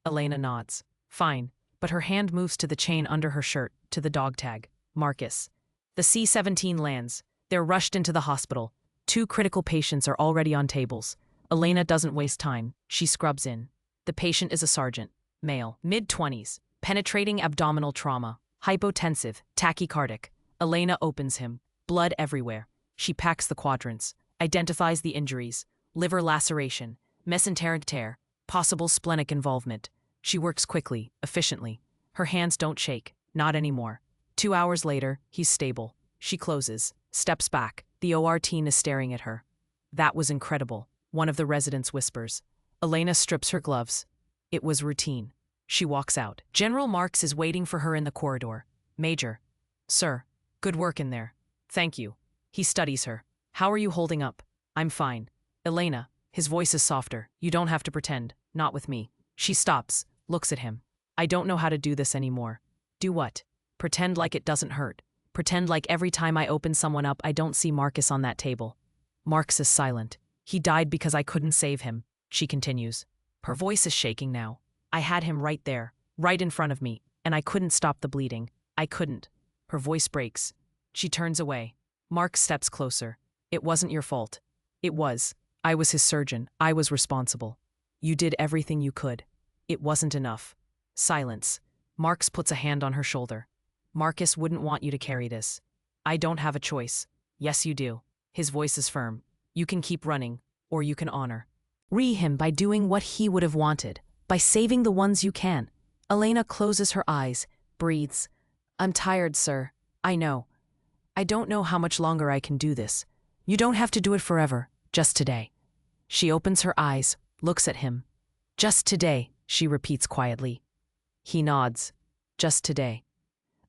Elena nods. Fine, but her hand moves to the chain under her shirt, to the dog tag. Marcus. The C-17 lands. They're rushed into the hospital. 2 critical patients are already on tables. Elena doesn't waste time. She scrubs in. The patient is a sergeant, male, mid-20s, penetrating abdominal trauma, hypotensive, tachycardic. Elena opens him, blood everywhere. She packs the quadrants, identifies the injuries, liver laceration, mesenteric tear, possible splenic involvement. She works quickly, efficiently. Her hands don't shake, not anymore. 2 hours later, he's stable. She closes, steps back. The OR team is staring at her. That was incredible, one of the residents whispers. Elena strips her gloves. It was routine. She walks out. General Marks is waiting for her in the corridor. Major. Sir. Good work in there. Thank you. He studies her. How are you holding up? I'm fine. Elena. His voice is softer. You don't have to pretend. Not with me. She stops, looks at him. I don't know how to do this anymore. Do what? Pretend like it doesn't hurt. Pretend like every time I open someone up I don't see Marcus on that table. Marcus is silent. He died because I couldn't save him, she continues. Her voice is shaking now. I had him right there, right in front of me, and I couldn't stop the bleeding. I couldn't. Her voice breaks. She turns away. Mark steps closer. It wasn't your fault. It was. I was his surgeon. I was responsible. You did everything you could. It wasn't enough. Silence. Marks puts a hand on her shoulder. Marcus wouldn't want you to carry this. I don't have a choice. Yes, you do. His voice is firm. You can keep running, or you can honor. Re him by doing what he would have wanted, by saving the ones you can. Elena closes her eyes, breathes. I'm tired, sir. I know. I don't know how much longer I can do this. You don't have to do it forever, just today. She opens her eyes, looks at him. Just today, she repeats quietly. He nods. Just today.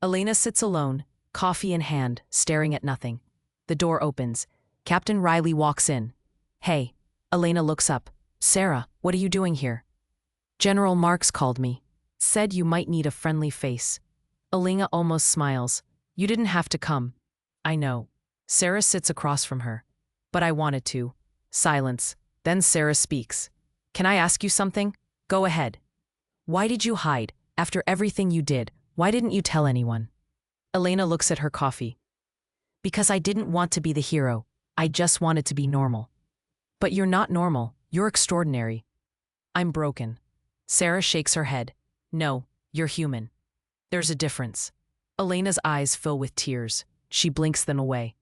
Elena sits alone, coffee in hand, staring at nothing. The door opens. Captain Riley walks in. Hey. Elena looks up. Sarah, what are you doing here? General Marks called me. Said you might need a friendly face. Elena almost smiles. You didn't have to come. I know. Sarah sits across from her. But I wanted to. Silence. Then Sarah speaks. Can I ask you something? Go ahead. Why did you hide? After everything you did, why didn't you tell anyone? Elena looks at her coffee. Because I didn't want to be the hero. I just wanted to be normal. But you're not normal. You're extraordinary. I'm broken. Sarah shakes her head. No, you're human. There's a difference. Elena's eyes fill with tears. She blinks them away.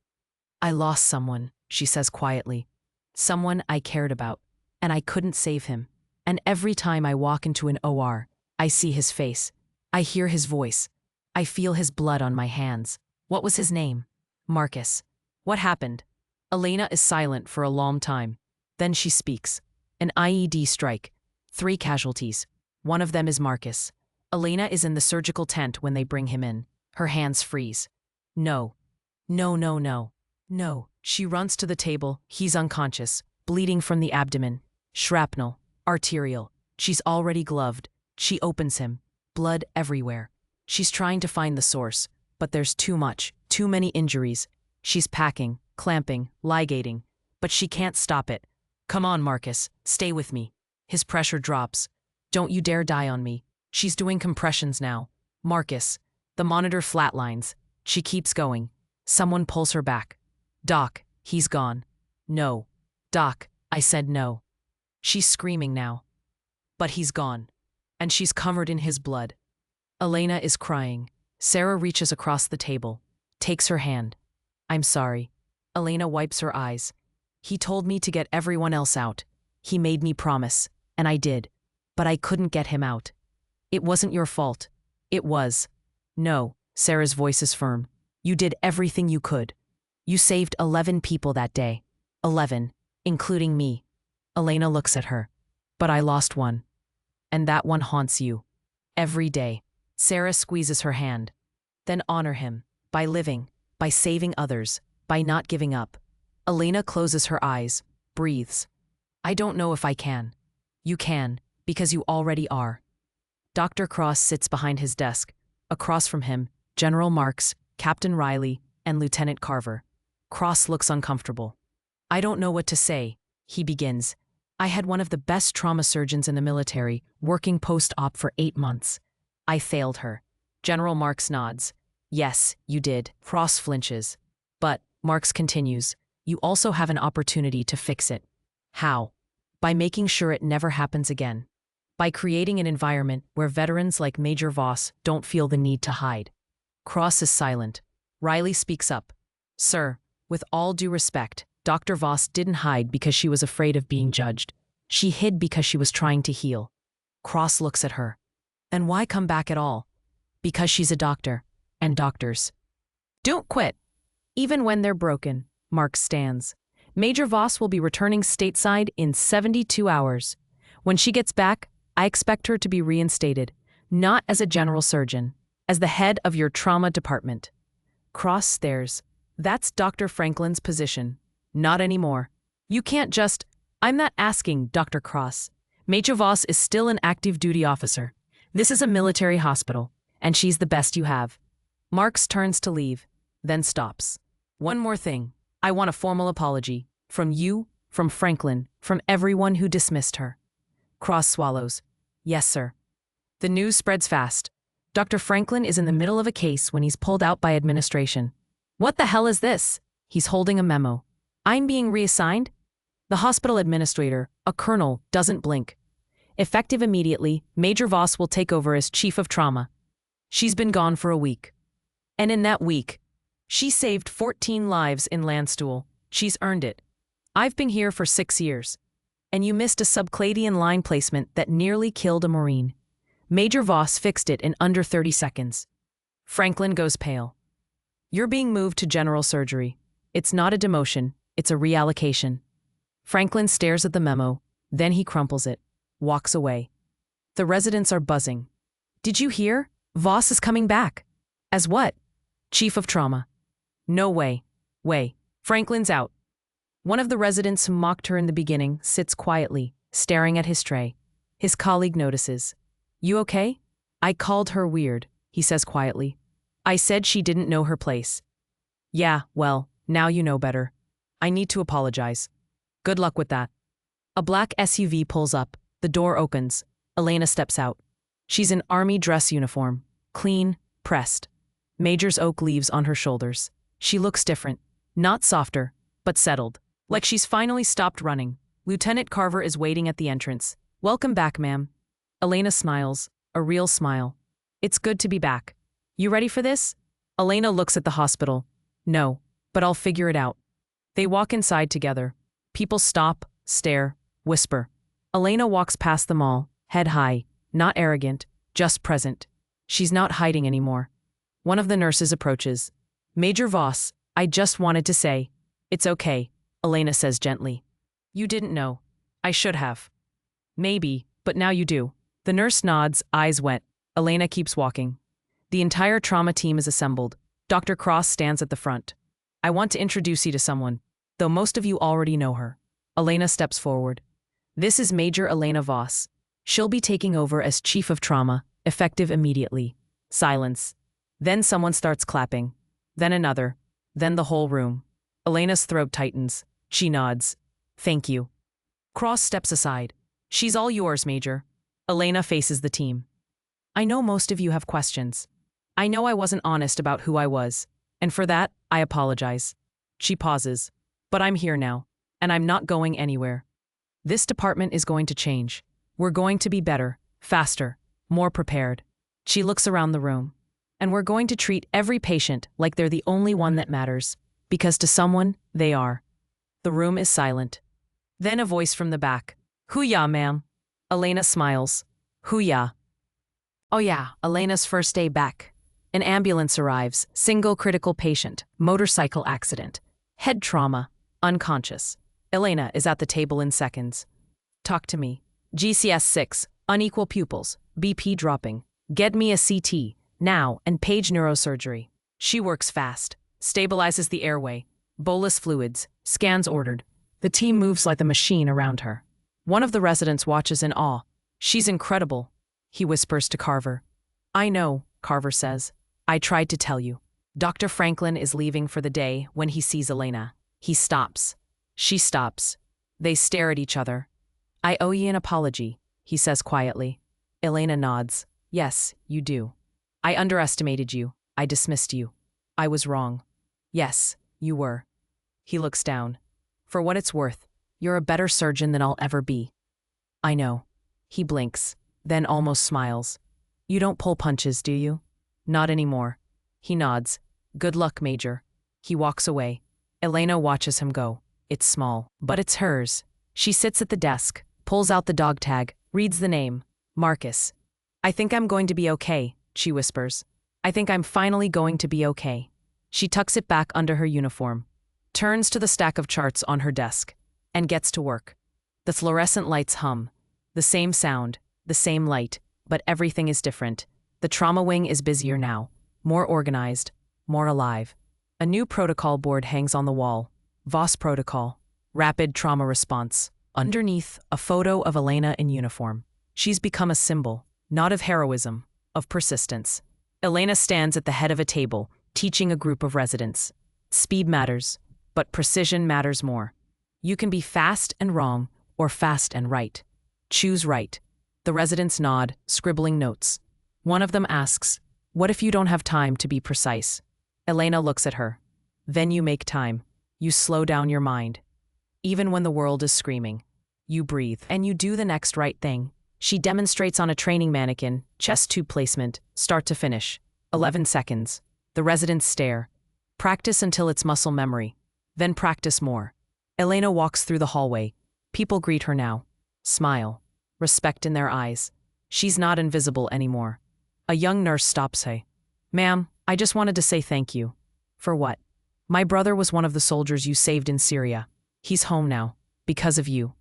I lost someone, she says quietly. Someone I cared about. And I couldn't save him. And every time I walk into an OR, I see his face. I hear his voice. I feel his blood on my hands. What was his name? Marcus. What happened? Elena is silent for a long time. Then she speaks. An IED strike. 3 casualties. One of them is Marcus. Elena is in the surgical tent when they bring him in. Her hands freeze. No. No, no, no. No. She runs to the table. He's unconscious, bleeding from the abdomen. Shrapnel. Arterial. She's already gloved. She opens him. Blood everywhere. She's trying to find the source, but there's too much, too many injuries. She's packing, clamping, ligating, but she can't stop it. Come on, Marcus, stay with me. His pressure drops. Don't you dare die on me. She's doing compressions now. Marcus. The monitor flatlines. She keeps going. Someone pulls her back. Doc, he's gone. No. Doc, I said no. She's screaming now. But he's gone. And she's covered in his blood. Elena is crying. Sarah reaches across the table, takes her hand. I'm sorry. Elena wipes her eyes. He told me to get everyone else out. He made me promise, and I did. But I couldn't get him out. It wasn't your fault. It was. No, Sarah's voice is firm. You did everything you could. You saved 11 people that day. 11, including me. Elena looks at her. But I lost one. And that one haunts you. Every day. Sarah squeezes her hand. Then honor him. By living. By saving others. By not giving up. Elena closes her eyes. Breathes. I don't know if I can. You can, because you already are. Dr. Cross sits behind his desk. Across from him, General Marks, Captain Riley, and Lieutenant Carver. Cross looks uncomfortable. I don't know what to say, he begins. I had one of the best trauma surgeons in the military, working post-op for 8 months. I failed her. General Marks nods. Yes, you did. Cross flinches. But, Marks continues, you also have an opportunity to fix it. How? By making sure it never happens again. By creating an environment where veterans like Major Voss don't feel the need to hide. Cross is silent. Riley speaks up. Sir, with all due respect, Dr. Voss didn't hide because she was afraid of being judged. She hid because she was trying to heal. Cross looks at her. And why come back at all? Because she's a doctor, and doctors don't quit. Even when they're broken, Mark stands. Major Voss will be returning stateside in 72 hours. When she gets back, I expect her to be reinstated, not as a general surgeon, as the head of your trauma department. Cross stares. That's Dr. Franklin's position. Not anymore. You can't just... I'm not asking, Dr. Cross. Major Voss is still an active duty officer. This is a military hospital, and she's the best you have. Marks turns to leave, then stops. One more thing. I want a formal apology. From you, from Franklin, from everyone who dismissed her. Cross swallows. Yes, sir. The news spreads fast. Dr. Franklin is in the middle of a case when he's pulled out by administration. What the hell is this? He's holding a memo. I'm being reassigned? The hospital administrator, a colonel, doesn't blink. Effective immediately, Major Voss will take over as chief of trauma. She's been gone for a week. And in that week, she saved 14 lives in Landstuhl. She's earned it. I've been here for 6 years. And you missed a subclavian line placement that nearly killed a Marine. Major Voss fixed it in under 30 seconds. Franklin goes pale. You're being moved to general surgery. It's not a demotion, it's a reallocation. Franklin stares at the memo, then he crumples it, walks away. The residents are buzzing. Did you hear? Voss is coming back. As what? Chief of trauma. No way. Franklin's out. One of the residents who mocked her in the beginning sits quietly, staring at his tray. His colleague notices. You okay? I called her weird, he says quietly. I said she didn't know her place. Yeah, well, now you know better. I need to apologize. Good luck with that. A black SUV pulls up. The door opens. Elena steps out. She's in army dress uniform. Clean, pressed. Major's oak leaves on her shoulders. She looks different. Not softer, but settled. Like she's finally stopped running. Lieutenant Carver is waiting at the entrance. Welcome back, ma'am. Elena smiles. A real smile. It's good to be back. You ready for this? Elena looks at the hospital. No, but I'll figure it out. They walk inside together. People stop, stare, whisper. Elena walks past them all, head high, not arrogant, just present. She's not hiding anymore. One of the nurses approaches. Major Voss, I just wanted to say. It's okay, Elena says gently. You didn't know. I should have. Maybe, but now you do. The nurse nods, eyes wet. Elena keeps walking. The entire trauma team is assembled. Dr. Cross stands at the front. I want to introduce you to someone, though most of you already know her. Elena steps forward. This is Major Elena Voss. She'll be taking over as Chief of Trauma, effective immediately. Silence. Then someone starts clapping. Then another. Then the whole room. Elena's throat tightens. She nods. Thank you. Cross steps aside. She's all yours, Major. Elena faces the team. I know most of you have questions. I know I wasn't honest about who I was, and for that, I apologize. She pauses. But I'm here now, and I'm not going anywhere. This department is going to change. We're going to be better, faster, more prepared. She looks around the room. And we're going to treat every patient like they're the only one that matters, because to someone, they are. The room is silent. Then a voice from the back. Hoo-yah, ma'am. Elena smiles. Hoo-yah. Oh yeah, Elena's first day back. An ambulance arrives, single critical patient, motorcycle accident, head trauma, unconscious. Elena is at the table in seconds. Talk to me. GCS 6, unequal pupils, BP dropping. Get me a CT, now, and page neurosurgery. She works fast, stabilizes the airway, bolus fluids, scans ordered. The team moves like a machine around her. One of the residents watches in awe. She's incredible, he whispers to Carver. I know, Carver says. I tried to tell you. Dr. Franklin is leaving for the day when he sees Elena. He stops. She stops. They stare at each other. I owe you an apology, he says quietly. Elena nods. Yes, you do. I underestimated you. I dismissed you. I was wrong. Yes, you were. He looks down. For what it's worth, You're a better surgeon than I'll ever be. I know. He blinks, then almost smiles. You don't pull punches, do you? Not anymore. He nods. Good luck, Major. He walks away. Elena watches him go. It's small, but it's hers. She sits at the desk, pulls out the dog tag, reads the name. Marcus. I think I'm going to be okay, she whispers. I think I'm finally going to be okay. She tucks it back under her uniform, turns to the stack of charts on her desk, and gets to work. The fluorescent lights hum. The same sound, the same light, but everything is different. The trauma wing is busier now, more organized, more alive. A new protocol board hangs on the wall. VOS protocol, rapid trauma response. Underneath, a photo of Elena in uniform. She's become a symbol, not of heroism, of persistence. Elena stands at the head of a table, teaching a group of residents. Speed matters, but precision matters more. You can be fast and wrong, or fast and right. Choose right. The residents nod, scribbling notes. One of them asks, "What if you don't have time to be precise?" Elena looks at her. Then you make time. You slow down your mind. Even when the world is screaming, you breathe and you do the next right thing. She demonstrates on a training mannequin, chest tube placement, start to finish. 11 seconds. The residents stare. Practice until it's muscle memory. Then practice more. Elena walks through the hallway. People greet her now. Smile. Respect in their eyes. She's not invisible anymore. A young nurse stops her. "Ma'am, I just wanted to say thank you." "For what?" "My brother was one of the soldiers you saved in Syria. He's home now, because of you."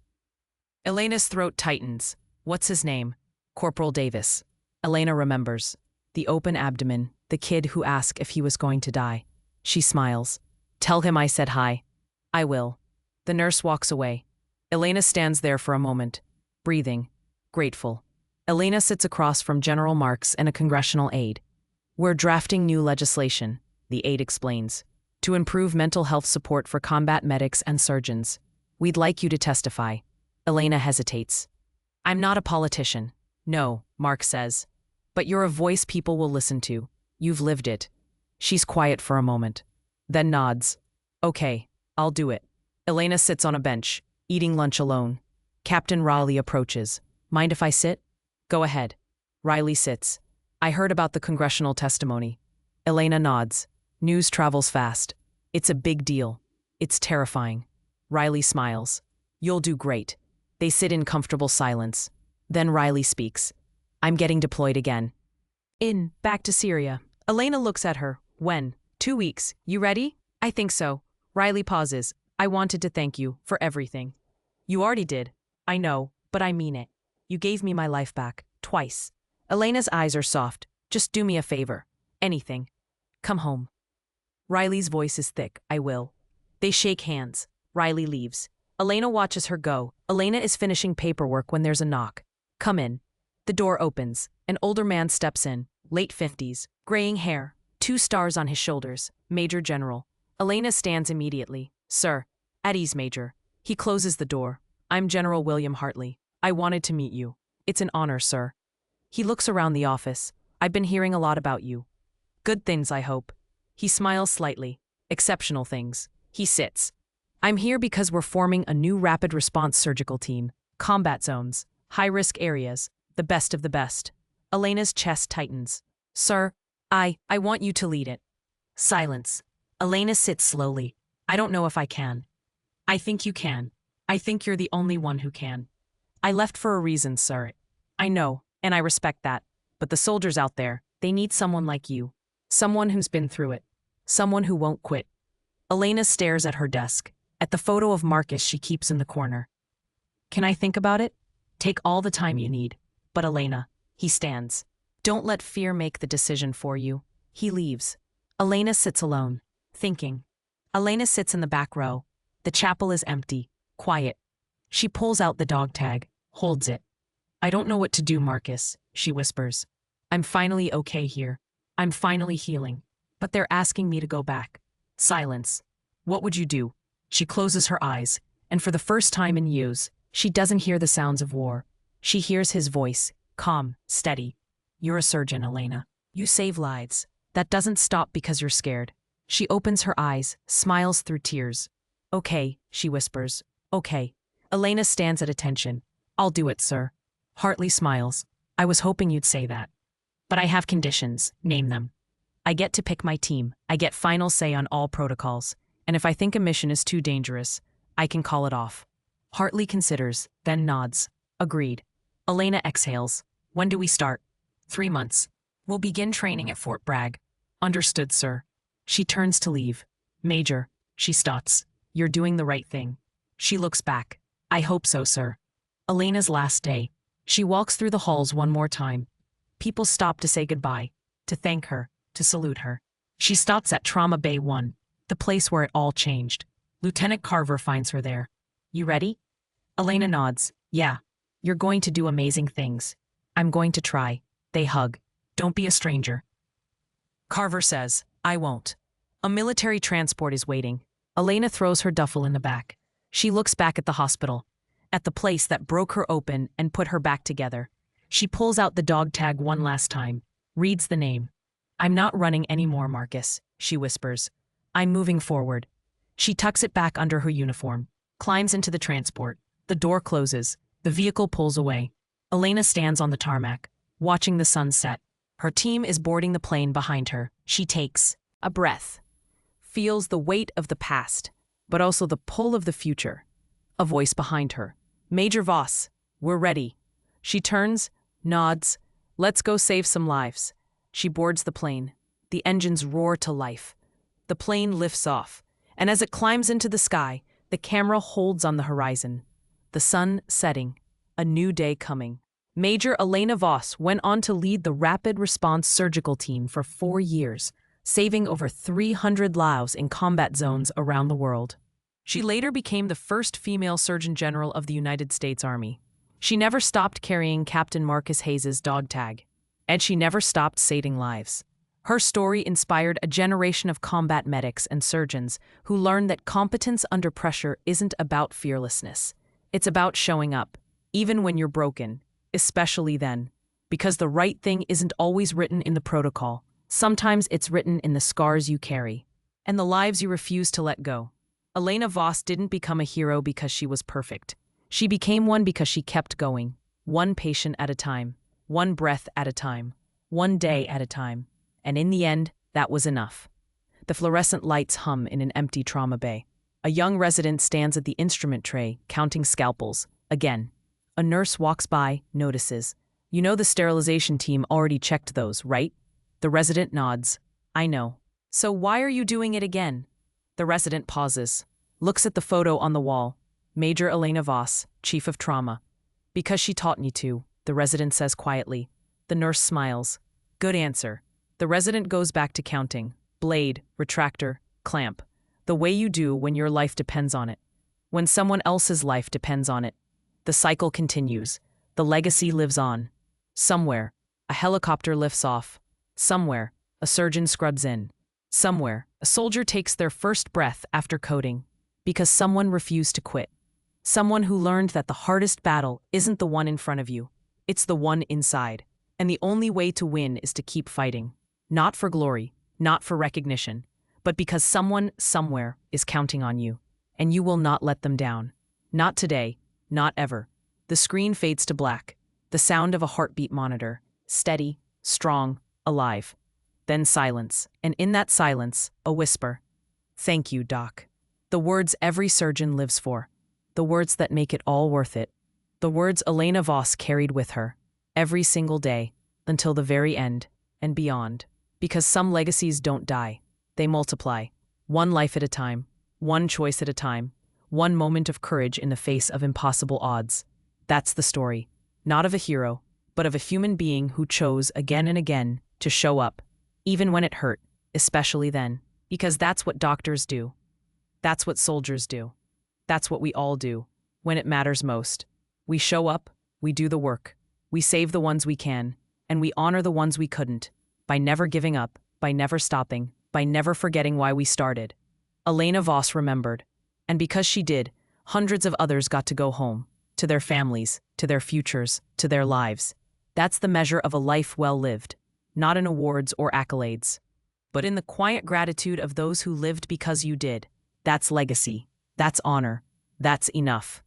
Elena's throat tightens. What's his name? Corporal Davis. Elena remembers. The open abdomen, the kid who asked if he was going to die. She smiles. "Tell him I said hi." "I will." The nurse walks away. Elena stands there for a moment, breathing, grateful. Elena sits across from General Marks and a congressional aide. "We're drafting new legislation," the aide explains, "to improve mental health support for combat medics and surgeons. We'd like you to testify." Elena hesitates. "I'm not a politician." "No," Mark says. "But you're a voice people will listen to. You've lived it." She's quiet for a moment, then nods. "Okay, I'll do it." Elena sits on a bench, eating lunch alone. Captain Riley approaches. "Mind if I sit?" "Go ahead." Riley sits. "I heard about the congressional testimony." Elena nods. News travels fast. "It's a big deal. It's terrifying." Riley smiles. "You'll do great." They sit in comfortable silence. Then Riley speaks. "I'm getting deployed again." Back to Syria. Elena looks at her. "When?" "2 weeks. You ready?" "I think so." Riley pauses. "I wanted to thank you for everything." "You already did." "I know, but I mean it. You gave me my life back. Twice." Elena's eyes are soft. "Just do me a favor. Anything. Come home." Riley's voice is thick. "I will." They shake hands. Riley leaves. Elena watches her go. Elena is finishing paperwork when there's a knock. "Come in." The door opens. An older man steps in, late 50s, graying hair, 2 stars on his shoulders, Major General. Elena stands immediately. "Sir." "At ease, Major." He closes the door. "I'm General William Hartley. I wanted to meet you." "It's an honor, sir." He looks around the office. "I've been hearing a lot about you." "Good things, I hope." He smiles slightly. "Exceptional things." He sits. "I'm here because we're forming a new rapid response surgical team. Combat zones, high-risk areas, the best of the best." Elena's chest tightens. "Sir, I want you to lead it." Silence. Elena sits slowly. "I don't know if I can." "I think you can. I think you're the only one who can." "I left for a reason, sir." "I know, and I respect that. But the soldiers out there, they need someone like you. Someone who's been through it. Someone who won't quit." Elena stares at her desk, at the photo of Marcus she keeps in the corner. "Can I think about it?" "Take all the time you need." "But Elena." He stands. "Don't let fear make the decision for you." He leaves. Elena sits alone, thinking. Elena sits in the back row. The chapel is empty, quiet. She pulls out the dog tag, holds it. "I don't know what to do, Marcus," she whispers. "I'm finally okay here. I'm finally healing. But they're asking me to go back." Silence. "What would you do?" She closes her eyes, and for the first time in years, she doesn't hear the sounds of war. She hears his voice, calm, steady. "You're a surgeon, Elena. You save lives. That doesn't stop because you're scared." She opens her eyes, smiles through tears. "Okay," she whispers. "Okay." Elena stands at attention. I'll do it, sir. Hartley smiles. I was hoping you'd say that. But I have conditions. Name them. I get to pick my team. I get final say on all protocols. And if I think a mission is too dangerous, I can call it off. Hartley considers, then nods. Agreed. Elena exhales. When do we start? 3 months. We'll begin training at Fort Bragg. Understood, sir. She turns to leave. Major, she stots. You're doing the right thing. She looks back. I hope so, sir. Elena's last day. She walks through the halls one more time. People stop to say goodbye, to thank her, to salute her. She stops at Trauma Bay 1, the place where it all changed. Lieutenant Carver finds her there. You ready? Elena nods. Yeah. You're going to do amazing things. I'm going to try. They hug. Don't be a stranger. Carver says, I won't. A military transport is waiting. Elena throws her duffel in the back. She looks back at the hospital, at the place that broke her open and put her back together. She pulls out the dog tag one last time, reads the name. I'm not running anymore, Marcus, she whispers. I'm moving forward. She tucks it back under her uniform, climbs into the transport. The door closes. The vehicle pulls away. Elena stands on the tarmac, watching the sun set. Her team is boarding the plane behind her. She takes a breath, feels the weight of the past, but also the pull of the future. A voice behind her. Major Voss, we're ready. She turns, nods. Let's go save some lives. She boards the plane. The engines roar to life. The plane lifts off, and as it climbs into the sky, the camera holds on the horizon. The sun setting, a new day coming. Major Elena Voss went on to lead the Rapid Response Surgical Team for 4 years, saving over 300 lives in combat zones around the world. She later became the first female Surgeon General of the United States Army. She never stopped carrying Captain Marcus Hayes's dog tag, and she never stopped saving lives. Her story inspired a generation of combat medics and surgeons who learned that competence under pressure isn't about fearlessness. It's about showing up, even when you're broken, especially then, because the right thing isn't always written in the protocol. Sometimes it's written in the scars you carry and the lives you refuse to let go. Elena Voss didn't become a hero because she was perfect. She became one because she kept going, one patient at a time, one breath at a time, one day at a time. And in the end, that was enough. The fluorescent lights hum in an empty trauma bay. A young resident stands at the instrument tray, counting scalpels. Again, a nurse walks by, notices. You know the sterilization team already checked those, right? The resident nods. I know. So why are you doing it again? The resident pauses, looks at the photo on the wall. Major Elena Voss, Chief of Trauma. Because she taught me to, the resident says quietly. The nurse smiles. Good answer. The resident goes back to counting. Blade, retractor, clamp. The way you do when your life depends on it. When someone else's life depends on it. The cycle continues. The legacy lives on. Somewhere, a helicopter lifts off. Somewhere, a surgeon scrubs in. Somewhere, a soldier takes their first breath after coding. Because someone refused to quit. Someone who learned that the hardest battle isn't the one in front of you. It's the one inside. And the only way to win is to keep fighting. Not for glory, not for recognition, but because someone somewhere is counting on you. And you will not let them down. Not today, not ever. The screen fades to black. The sound of a heartbeat monitor. Steady, strong, alive. Then silence, and in that silence, a whisper. Thank you, Doc. The words every surgeon lives for. The words that make it all worth it. The words Elena Voss carried with her, every single day, until the very end, and beyond. Because some legacies don't die. They multiply. One life at a time. One choice at a time. One moment of courage in the face of impossible odds. That's the story. Not of a hero, but of a human being who chose again and again to show up. Even when it hurt, especially then. Because that's what doctors do. That's what soldiers do. That's what we all do, when it matters most. We show up, we do the work. We save the ones we can, and we honor the ones we couldn't, by never giving up, by never stopping, by never forgetting why we started. Elena Voss remembered. And because she did, hundreds of others got to go home, to their families, to their futures, to their lives. That's the measure of a life well lived, not in awards or accolades, but in the quiet gratitude of those who lived because you did. That's legacy. That's honor. That's enough.